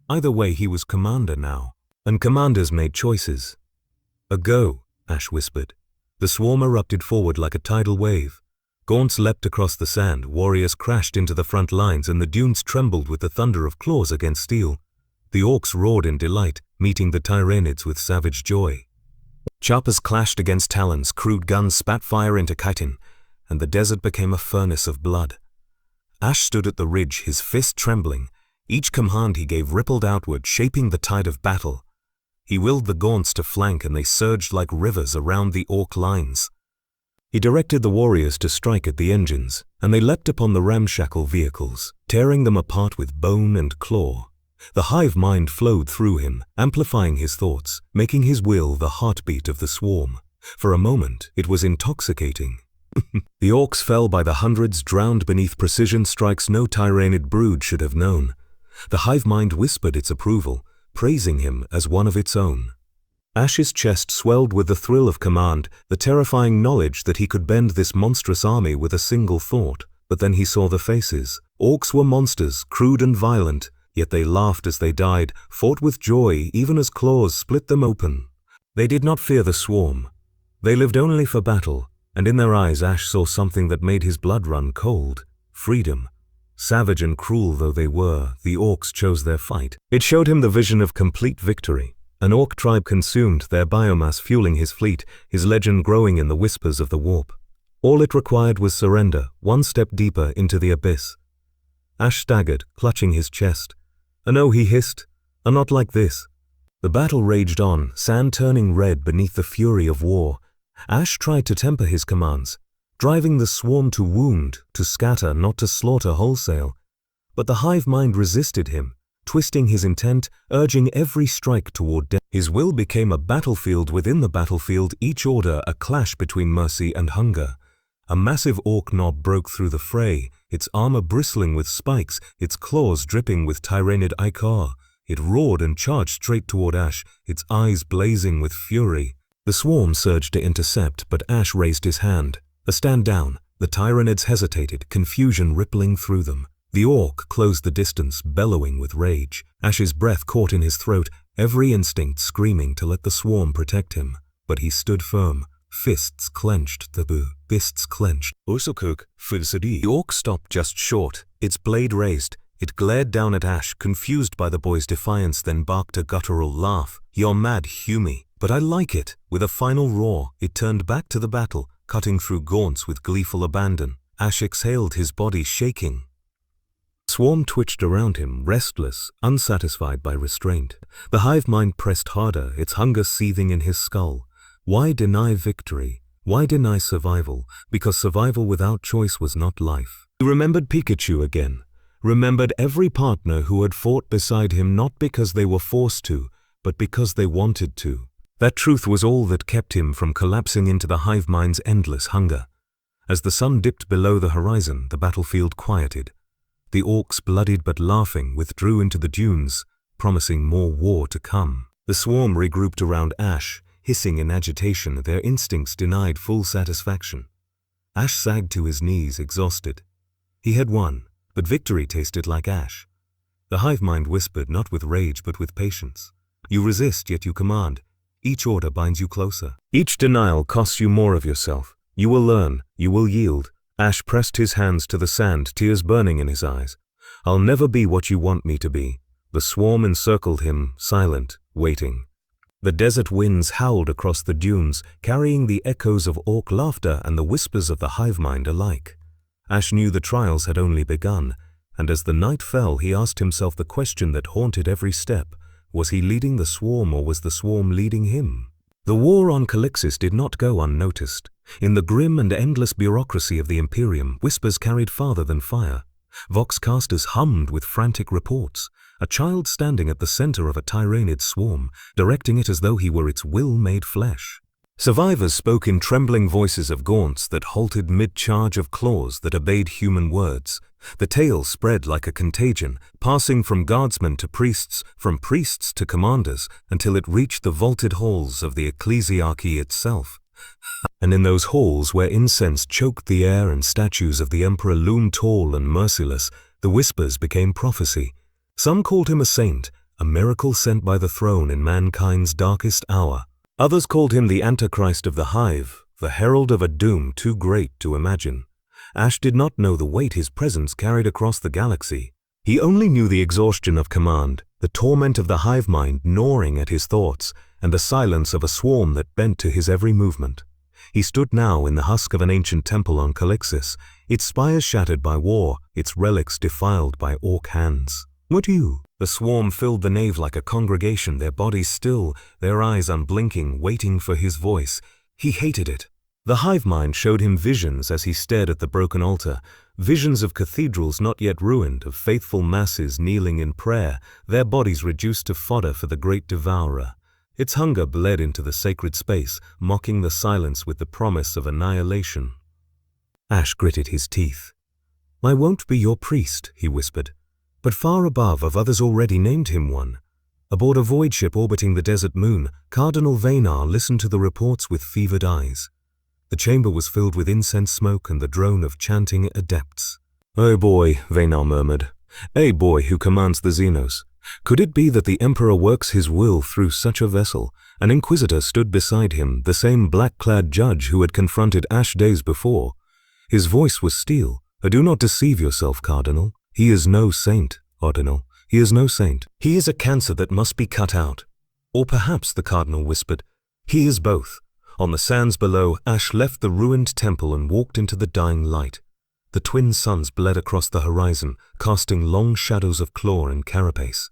Speaker 1: Either way, he was commander now, and commanders made choices. A go, Ash whispered. The swarm erupted forward like a tidal wave. Gaunts leapt across the sand, warriors crashed into the front lines, and the dunes trembled with the thunder of claws against steel. The orcs roared in delight, meeting the Tyranids with savage joy. Choppers clashed against talons, crude guns spat fire into chitin, and the desert became a furnace of blood. Ash stood at the ridge, his fist trembling. Each command he gave rippled outward, shaping the tide of battle. He willed the Gaunts to flank, and they surged like rivers around the orc lines. He directed the warriors to strike at the engines, and they leapt upon the ramshackle vehicles, tearing them apart with bone and claw. The hive mind flowed through him, amplifying his thoughts, making his will the heartbeat of the swarm. For a moment, it was intoxicating. The orcs fell by the hundreds, drowned beneath precision strikes no Tyranid brood should have known. The hive mind whispered its approval, praising him as one of its own. Ash's chest swelled with the thrill of command, the terrifying knowledge that he could bend this monstrous army with a single thought. But then he saw the faces. Orcs were monsters, crude and violent, yet they laughed as they died, fought with joy even as claws split them open. They did not fear the swarm. They lived only for battle, and in their eyes Ash saw something that made his blood run cold. Freedom. Savage and cruel though they were, the orcs chose their fight. It showed him the vision of complete victory. An orc tribe consumed, their biomass fueling his fleet, his legend growing in the whispers of the warp. All it required was surrender, one step deeper into the abyss. Ash staggered, clutching his chest. "No," he hissed. "Not like this." The battle raged on, sand turning red beneath the fury of war. Ash tried to temper his commands, driving the swarm to wound, to scatter, not to slaughter wholesale. But the hive mind resisted him, twisting his intent, urging every strike toward death. His will became a battlefield within the battlefield, each order a clash between mercy and hunger. A massive orc knob broke through the fray, its armor bristling with spikes, its claws dripping with Tyranid ichor. It roared and charged straight toward Ash, its eyes blazing with fury. The swarm surged to intercept, but Ash raised his hand. A stand down. The Tyranids hesitated, confusion rippling through them. The orc closed the distance, bellowing with rage. Ash's breath caught in his throat, every instinct screaming to let the swarm protect him. But he stood firm, fists clenched, fists clenched. Usukuk, Fulsadi. The orc stopped just short, its blade raised. It glared down at Ash, confused by the boy's defiance, then barked a guttural laugh. "You're mad, Hume, but I like it." With a final roar, it turned back to the battle, cutting through gaunts with gleeful abandon. Ash exhaled, his body shaking. Swarm twitched around him, restless, unsatisfied by restraint. The hive mind pressed harder, its hunger seething in his skull. Why deny victory? Why deny survival? Because survival without choice was not life. He remembered Pikachu again. Remembered every partner who had fought beside him not because they were forced to, but because they wanted to. That truth was all that kept him from collapsing into the hive mind's endless hunger. As the sun dipped below the horizon, the battlefield quieted. The orcs, bloodied but laughing, withdrew into the dunes, promising more war to come. The swarm regrouped around Ash, hissing in agitation, their instincts denied full satisfaction. Ash sagged to his knees, exhausted. He had won, but victory tasted like ash. The hive mind whispered, not with rage but with patience. "You resist, yet you command. Each order binds you closer. Each denial costs you more of yourself. You will learn, you will yield." Ash pressed his hands to the sand, tears burning in his eyes. "I'll never be what you want me to be." The swarm encircled him, silent, waiting. The desert winds howled across the dunes, carrying the echoes of orc laughter and the whispers of the hive mind alike. Ash knew the trials had only begun, and as the night fell, he asked himself the question that haunted every step. Was he leading the swarm, or was the swarm leading him? The war on Calixis did not go unnoticed. In the grim and endless bureaucracy of the Imperium, whispers carried farther than fire. Voxcasters hummed with frantic reports. A child standing at the center of a Tyranid swarm, directing it as though he were its will made flesh. Survivors spoke in trembling voices of gaunts that halted mid-charge, of claws that obeyed human words. The tale spread like a contagion, passing from guardsmen to priests, from priests to commanders, until it reached the vaulted halls of the ecclesiarchy itself. And in those halls where incense choked the air and statues of the emperor loomed tall and merciless, the whispers became prophecy. Some called him a saint, a miracle sent by the throne in mankind's darkest hour. Others called him the Antichrist of the Hive, the herald of a doom too great to imagine. Ash did not know the weight his presence carried across the galaxy. He only knew the exhaustion of command, the torment of the hive mind gnawing at his thoughts, and the silence of a swarm that bent to his every movement. He stood now in the husk of an ancient temple on Calixis, its spires shattered by war, its relics defiled by orc hands. "What you?" The swarm filled the nave like a congregation, their bodies still, their eyes unblinking, waiting for his voice. He hated it. The hive mind showed him visions as he stared at the broken altar, visions of cathedrals not yet ruined, of faithful masses kneeling in prayer, their bodies reduced to fodder for the great devourer. Its hunger bled into the sacred space, mocking the silence with the promise of annihilation. Ash gritted his teeth. "I won't be your priest," he whispered. But far above, of others already named him one. Aboard a void ship orbiting the desert moon, Cardinal Vaynar listened to the reports with fevered eyes. The chamber was filled with incense smoke and the drone of chanting adepts. "Oh boy," Vaynar murmured. "A boy who commands the Xenos. Could it be that the Emperor works his will through such a vessel?" An Inquisitor stood beside him, the same black-clad judge who had confronted Ash days before. His voice was steel. "Do not deceive yourself, Cardinal. He is no saint, Ordinal. He is no saint. He is a cancer that must be cut out." Or perhaps, the Cardinal whispered, he is both. On the sands below, Ash left the ruined temple and walked into the dying light. The twin suns bled across the horizon, casting long shadows of claw and carapace.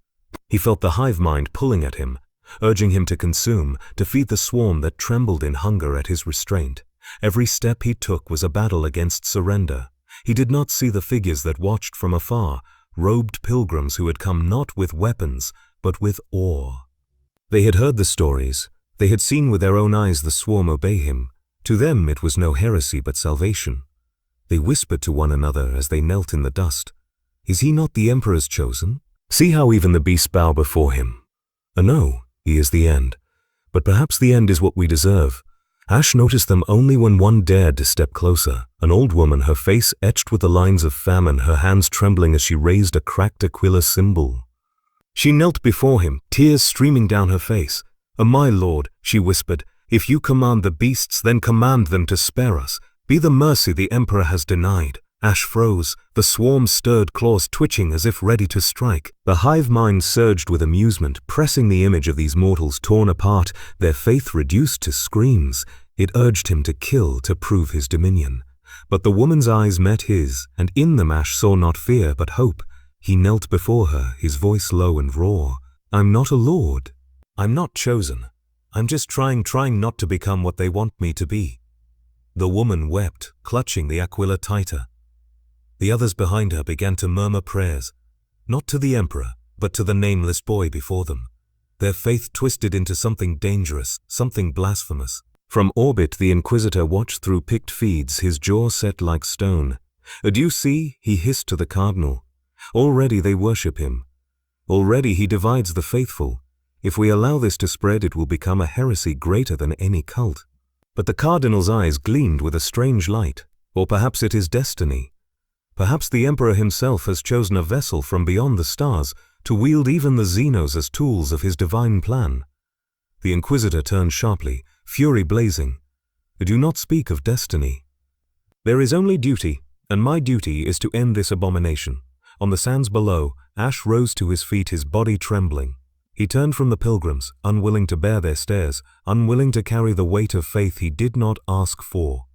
Speaker 1: He felt the hive mind pulling at him, urging him to consume, to feed the swarm that trembled in hunger at his restraint. Every step he took was a battle against surrender. He did not see the figures that watched from afar, robed pilgrims who had come not with weapons, but with awe. They had heard the stories. They had seen with their own eyes the swarm obey him. To them it was no heresy but salvation. They whispered to one another as they knelt in the dust, "Is he not the Emperor's chosen? See how even the beasts bow before him. No, he is the end. But perhaps the end is what we deserve." Ash noticed them only when one dared to step closer. An old woman, her face etched with the lines of famine, her hands trembling as she raised a cracked Aquila symbol. She knelt before him, tears streaming down her face. "My lord," she whispered, "if you command the beasts, then command them to spare us. Be the mercy the Emperor has denied." Ash froze. The swarm stirred, claws twitching as if ready to strike. The hive mind surged with amusement, pressing the image of these mortals torn apart, their faith reduced to screams. It urged him to kill, to prove his dominion. But the woman's eyes met his, and in them Ash saw not fear but hope. He knelt before her, his voice low and raw. "I'm not a lord. I'm not chosen. I'm just trying not to become what they want me to be." The woman wept, clutching the Aquila tighter. The others behind her began to murmur prayers, not to the Emperor, but to the nameless boy before them. Their faith twisted into something dangerous, something blasphemous. From orbit the Inquisitor watched through picked feeds, his jaw set like stone. "Do you see?" he hissed to the Cardinal. "Already they worship him. Already he divides the faithful. If we allow this to spread, it will become a heresy greater than any cult." But the Cardinal's eyes gleamed with a strange light. Or perhaps it is destiny. Perhaps the Emperor himself has chosen a vessel from beyond the stars to wield even the Xenos as tools of his divine plan. The Inquisitor turned sharply, fury blazing. "Do not speak of destiny. There is only duty, and my duty is to end this abomination." On the sands below, Ash rose to his feet, his body trembling. He turned from the pilgrims, unwilling to bear their stares, unwilling to carry the weight of faith he did not ask for.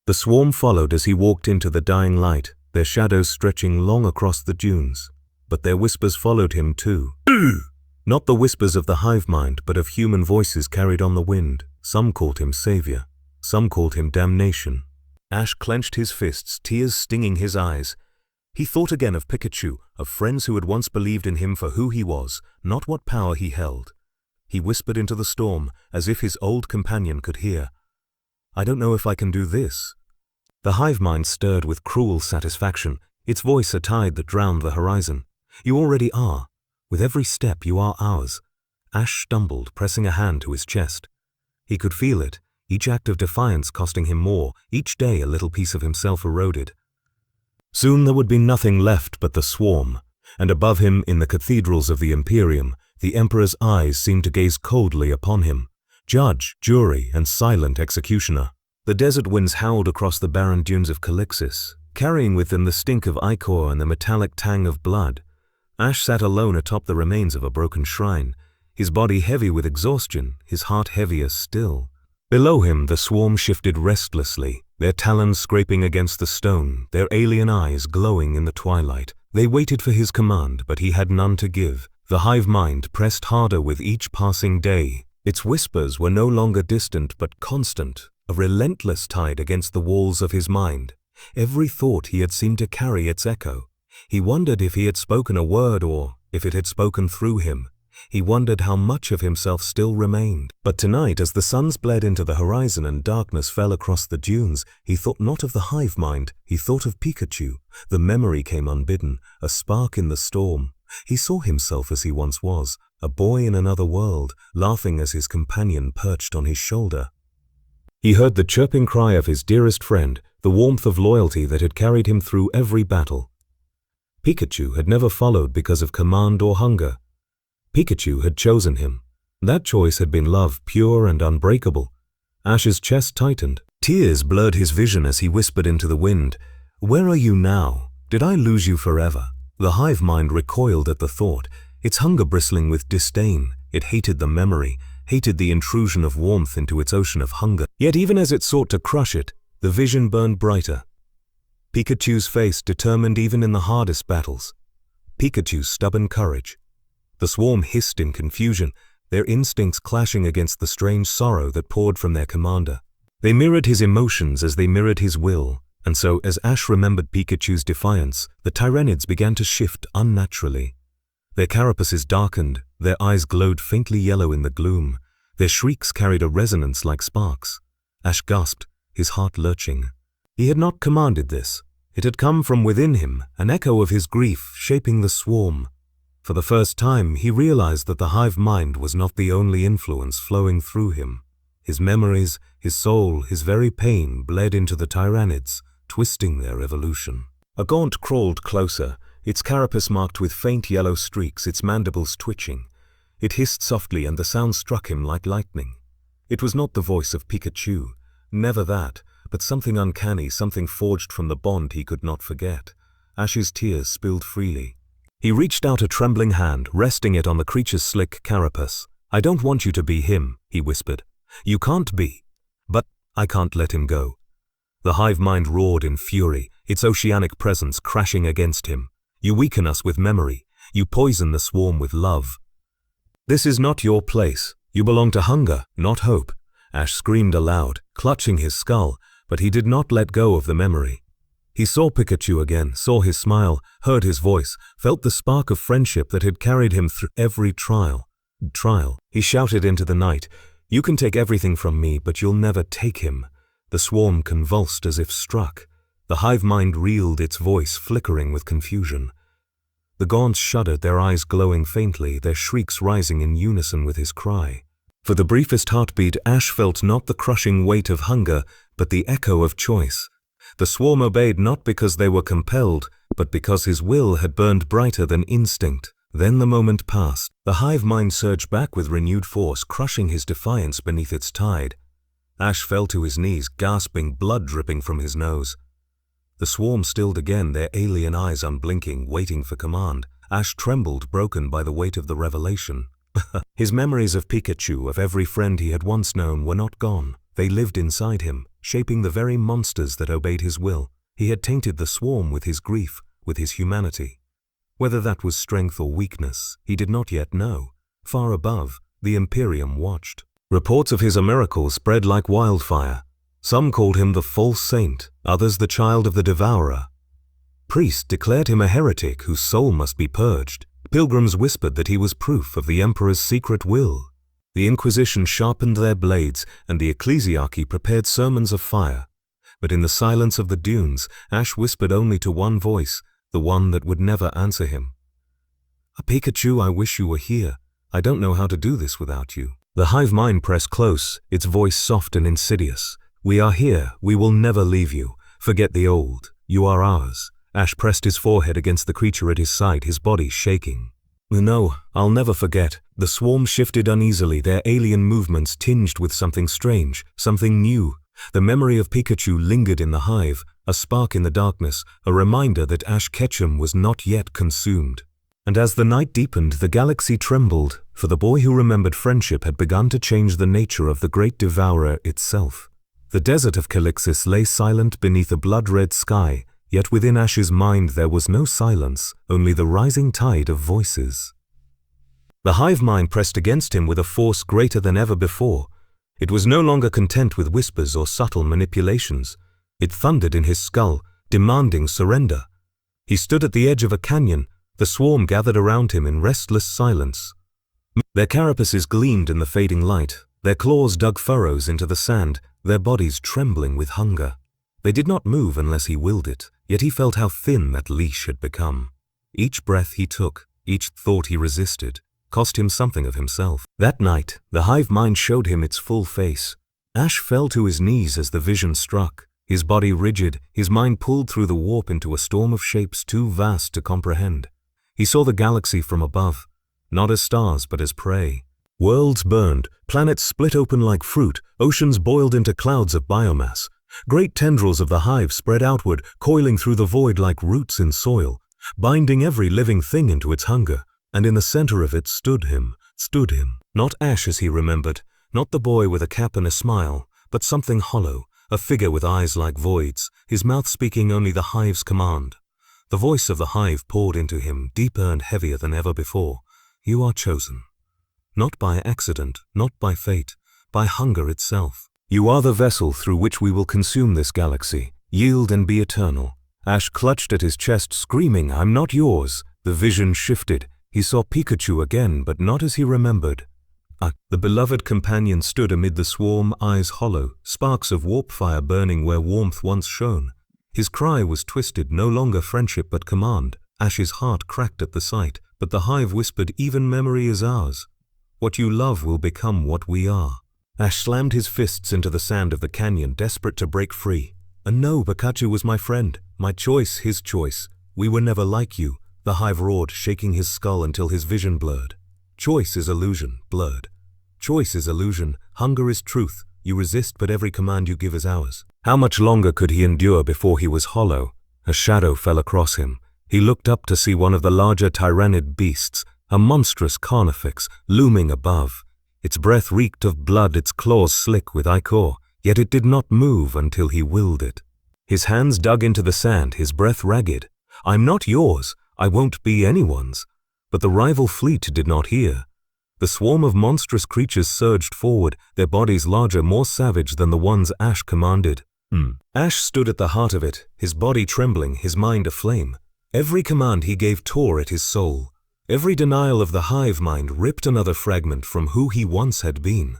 Speaker 1: The swarm followed as he walked into the dying light, their shadows stretching long across the dunes. But their whispers followed him too. Not the whispers of the hive mind, but of human voices carried on the wind. Some called him savior. Some called him damnation. Ash clenched his fists, tears stinging his eyes. He thought again of Pikachu, of friends who had once believed in him for who he was, not what power he held. He whispered into the storm, as if his old companion could hear. "I don't know if I can do this." The hive mind stirred with cruel satisfaction, its voice a tide that drowned the horizon. "You already are. With every step you are ours." Ash stumbled, pressing a hand to his chest. He could feel it, each act of defiance costing him more, each day a little piece of himself eroded. Soon there would be nothing left but the swarm, and above him in the cathedrals of the Imperium, the Emperor's eyes seemed to gaze coldly upon him, judge, jury, and silent executioner. The desert winds howled across the barren dunes of Calixis, carrying with them the stink of ichor and the metallic tang of blood. Ash sat alone atop the remains of a broken shrine, his body heavy with exhaustion, his heart heavier still. Below him the swarm shifted restlessly, their talons scraping against the stone, their alien eyes glowing in the twilight. They waited for his command, but he had none to give. The hive mind pressed harder with each passing day. Its whispers were no longer distant but constant, a relentless tide against the walls of his mind. Every thought he had seemed to carry its echo. He wondered if he had spoken a word or if it had spoken through him. He wondered how much of himself still remained. But tonight, as the suns bled into the horizon and darkness fell across the dunes, he thought not of the hive mind, he thought of Pikachu. The memory came unbidden, a spark in the storm. He saw himself as he once was, a boy in another world, laughing as his companion perched on his shoulder. He heard the chirping cry of his dearest friend, the warmth of loyalty that had carried him through every battle. Pikachu had never followed because of command or hunger. Pikachu had chosen him. That choice had been love, pure and unbreakable. Ash's chest tightened. Tears blurred his vision as he whispered into the wind, "Where are you now? Did I lose you forever?" The hive mind recoiled at the thought, its hunger bristling with disdain. It hated the memory, hated the intrusion of warmth into its ocean of hunger. Yet even as it sought to crush it, the vision burned brighter. Pikachu's face determined even in the hardest battles. Pikachu's stubborn courage. The swarm hissed in confusion, their instincts clashing against the strange sorrow that poured from their commander. They mirrored his emotions as they mirrored his will, and so as Ash remembered Pikachu's defiance, the Tyranids began to shift unnaturally. Their carapaces darkened, their eyes glowed faintly yellow in the gloom, their shrieks carried a resonance like sparks. Ash gasped, his heart lurching. He had not commanded this. It had come from within him, an echo of his grief shaping the swarm. For the first time, he realized that the hive mind was not the only influence flowing through him. His memories, his soul, his very pain bled into the Tyranids, twisting their evolution. A gaunt crawled closer, its carapace marked with faint yellow streaks, its mandibles twitching. It hissed softly and the sound struck him like lightning. It was not the voice of Pikachu, never that, but something uncanny, something forged from the bond he could not forget. Ash's tears spilled freely. He reached out a trembling hand, resting it on the creature's slick carapace. "I don't want you to be him," he whispered. "You can't be. But I can't let him go." The hive mind roared in fury, its oceanic presence crashing against him. "You weaken us with memory. You poison the swarm with love. This is not your place. You belong to hunger, not hope." Ash screamed aloud, clutching his skull, but he did not let go of the memory. He saw Pikachu again, saw his smile, heard his voice, felt the spark of friendship that had carried him through every trial. He shouted into the night, "You can take everything from me, but you'll never take him." The swarm convulsed as if struck. The hive mind reeled, its voice flickering with confusion. The Gaunts shuddered, their eyes glowing faintly, their shrieks rising in unison with his cry. For the briefest heartbeat, Ash felt not the crushing weight of hunger, but the echo of choice. The swarm obeyed not because they were compelled, but because his will had burned brighter than instinct. Then the moment passed. The hive mind surged back with renewed force, crushing his defiance beneath its tide. Ash fell to his knees, gasping, blood dripping from his nose. The swarm stilled again, their alien eyes unblinking, waiting for command. Ash trembled, broken by the weight of the revelation. His memories of Pikachu, of every friend he had once known, were not gone. They lived inside him, shaping the very monsters that obeyed his will. He had tainted the swarm with his grief, with his humanity. Whether that was strength or weakness, he did not yet know. Far above, the Imperium watched. Reports of his miracles spread like wildfire. Some called him the false saint, others the child of the devourer. Priests declared him a heretic whose soul must be purged. Pilgrims whispered that he was proof of the emperor's secret will. The Inquisition sharpened their blades, and the ecclesiarchy prepared sermons of fire. But in the silence of the dunes, Ash whispered only to one voice, the one that would never answer him. "Pikachu, I wish you were here. I don't know how to do this without you." The hive mind pressed close, its voice soft and insidious. "We are here. We will never leave you. Forget the old. You are ours." Ash pressed his forehead against the creature at his side, his body shaking. "No, I'll never forget." The swarm shifted uneasily, their alien movements tinged with something strange, something new. The memory of Pikachu lingered in the hive, a spark in the darkness, a reminder that Ash Ketchum was not yet consumed. And as the night deepened, the galaxy trembled, for the boy who remembered friendship had begun to change the nature of the great devourer itself. The desert of Calixis lay silent beneath a blood-red sky, yet within Ash's mind there was no silence, only the rising tide of voices. The hive mind pressed against him with a force greater than ever before. It was no longer content with whispers or subtle manipulations. It thundered in his skull, demanding surrender. He stood at the edge of a canyon, the swarm gathered around him in restless silence. Their carapaces gleamed in the fading light, their claws dug furrows into the sand, their bodies trembling with hunger. They did not move unless he willed it, yet he felt how thin that leash had become. Each breath he took, each thought he resisted, cost him something of himself. That night, the hive mind showed him its full face. Ash fell to his knees as the vision struck, his body rigid, his mind pulled through the warp into a storm of shapes too vast to comprehend. He saw the galaxy from above, not as stars but as prey. Worlds burned, planets split open like fruit, oceans boiled into clouds of biomass. Great tendrils of the hive spread outward, coiling through the void like roots in soil, binding every living thing into its hunger. And in the center of it stood him, stood him. Not Ash as he remembered, not the boy with a cap and a smile, but something hollow, a figure with eyes like voids, his mouth speaking only the hive's command. The voice of the hive poured into him, deeper and heavier than ever before. You are chosen. Not by accident, not by fate, by hunger itself. You are the vessel through which we will consume this galaxy, yield and be eternal. Ash clutched at his chest, screaming, I'm not yours. The vision shifted. He saw Pikachu again, but not as he remembered. The beloved companion stood amid the swarm, eyes hollow, sparks of warp fire burning where warmth once shone. His cry was twisted, no longer friendship but command. Ash's heart cracked at the sight, but the hive whispered, even memory is ours. What you love will become what we are. Ash slammed his fists into the sand of the canyon, desperate to break free. And no, Pikachu was my friend, my choice, his choice. We were never like you, the hive roared, shaking his skull until his vision blurred. Choice is illusion, blurred. Choice is illusion, hunger is truth. You resist, but every command you give is ours. How much longer could he endure before he was hollow? A shadow fell across him. He looked up to see one of the larger Tyranid beasts, a monstrous carnifex, looming above. Its breath reeked of blood, its claws slick with ichor, yet it did not move until he willed it. His hands dug into the sand, his breath ragged. I'm not yours, I won't be anyone's. But the rival fleet did not hear. The swarm of monstrous creatures surged forward, their bodies larger, more savage than the ones Ash commanded. Ash stood at the heart of it, his body trembling, his mind aflame. Every command he gave tore at his soul. Every denial of the hive mind ripped another fragment from who he once had been.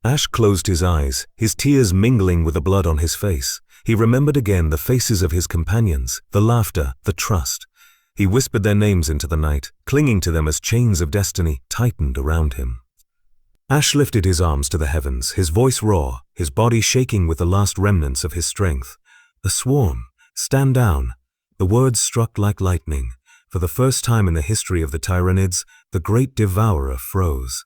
Speaker 1: Ash closed his eyes, his tears mingling with the blood on his face. He remembered again the faces of his companions, the laughter, the trust. He whispered their names into the night, clinging to them as chains of destiny tightened around him. Ash lifted his arms to the heavens, his voice raw, his body shaking with the last remnants of his strength. A swarm, stand down. The words struck like lightning. For the first time in the history of the Tyranids, the great devourer froze.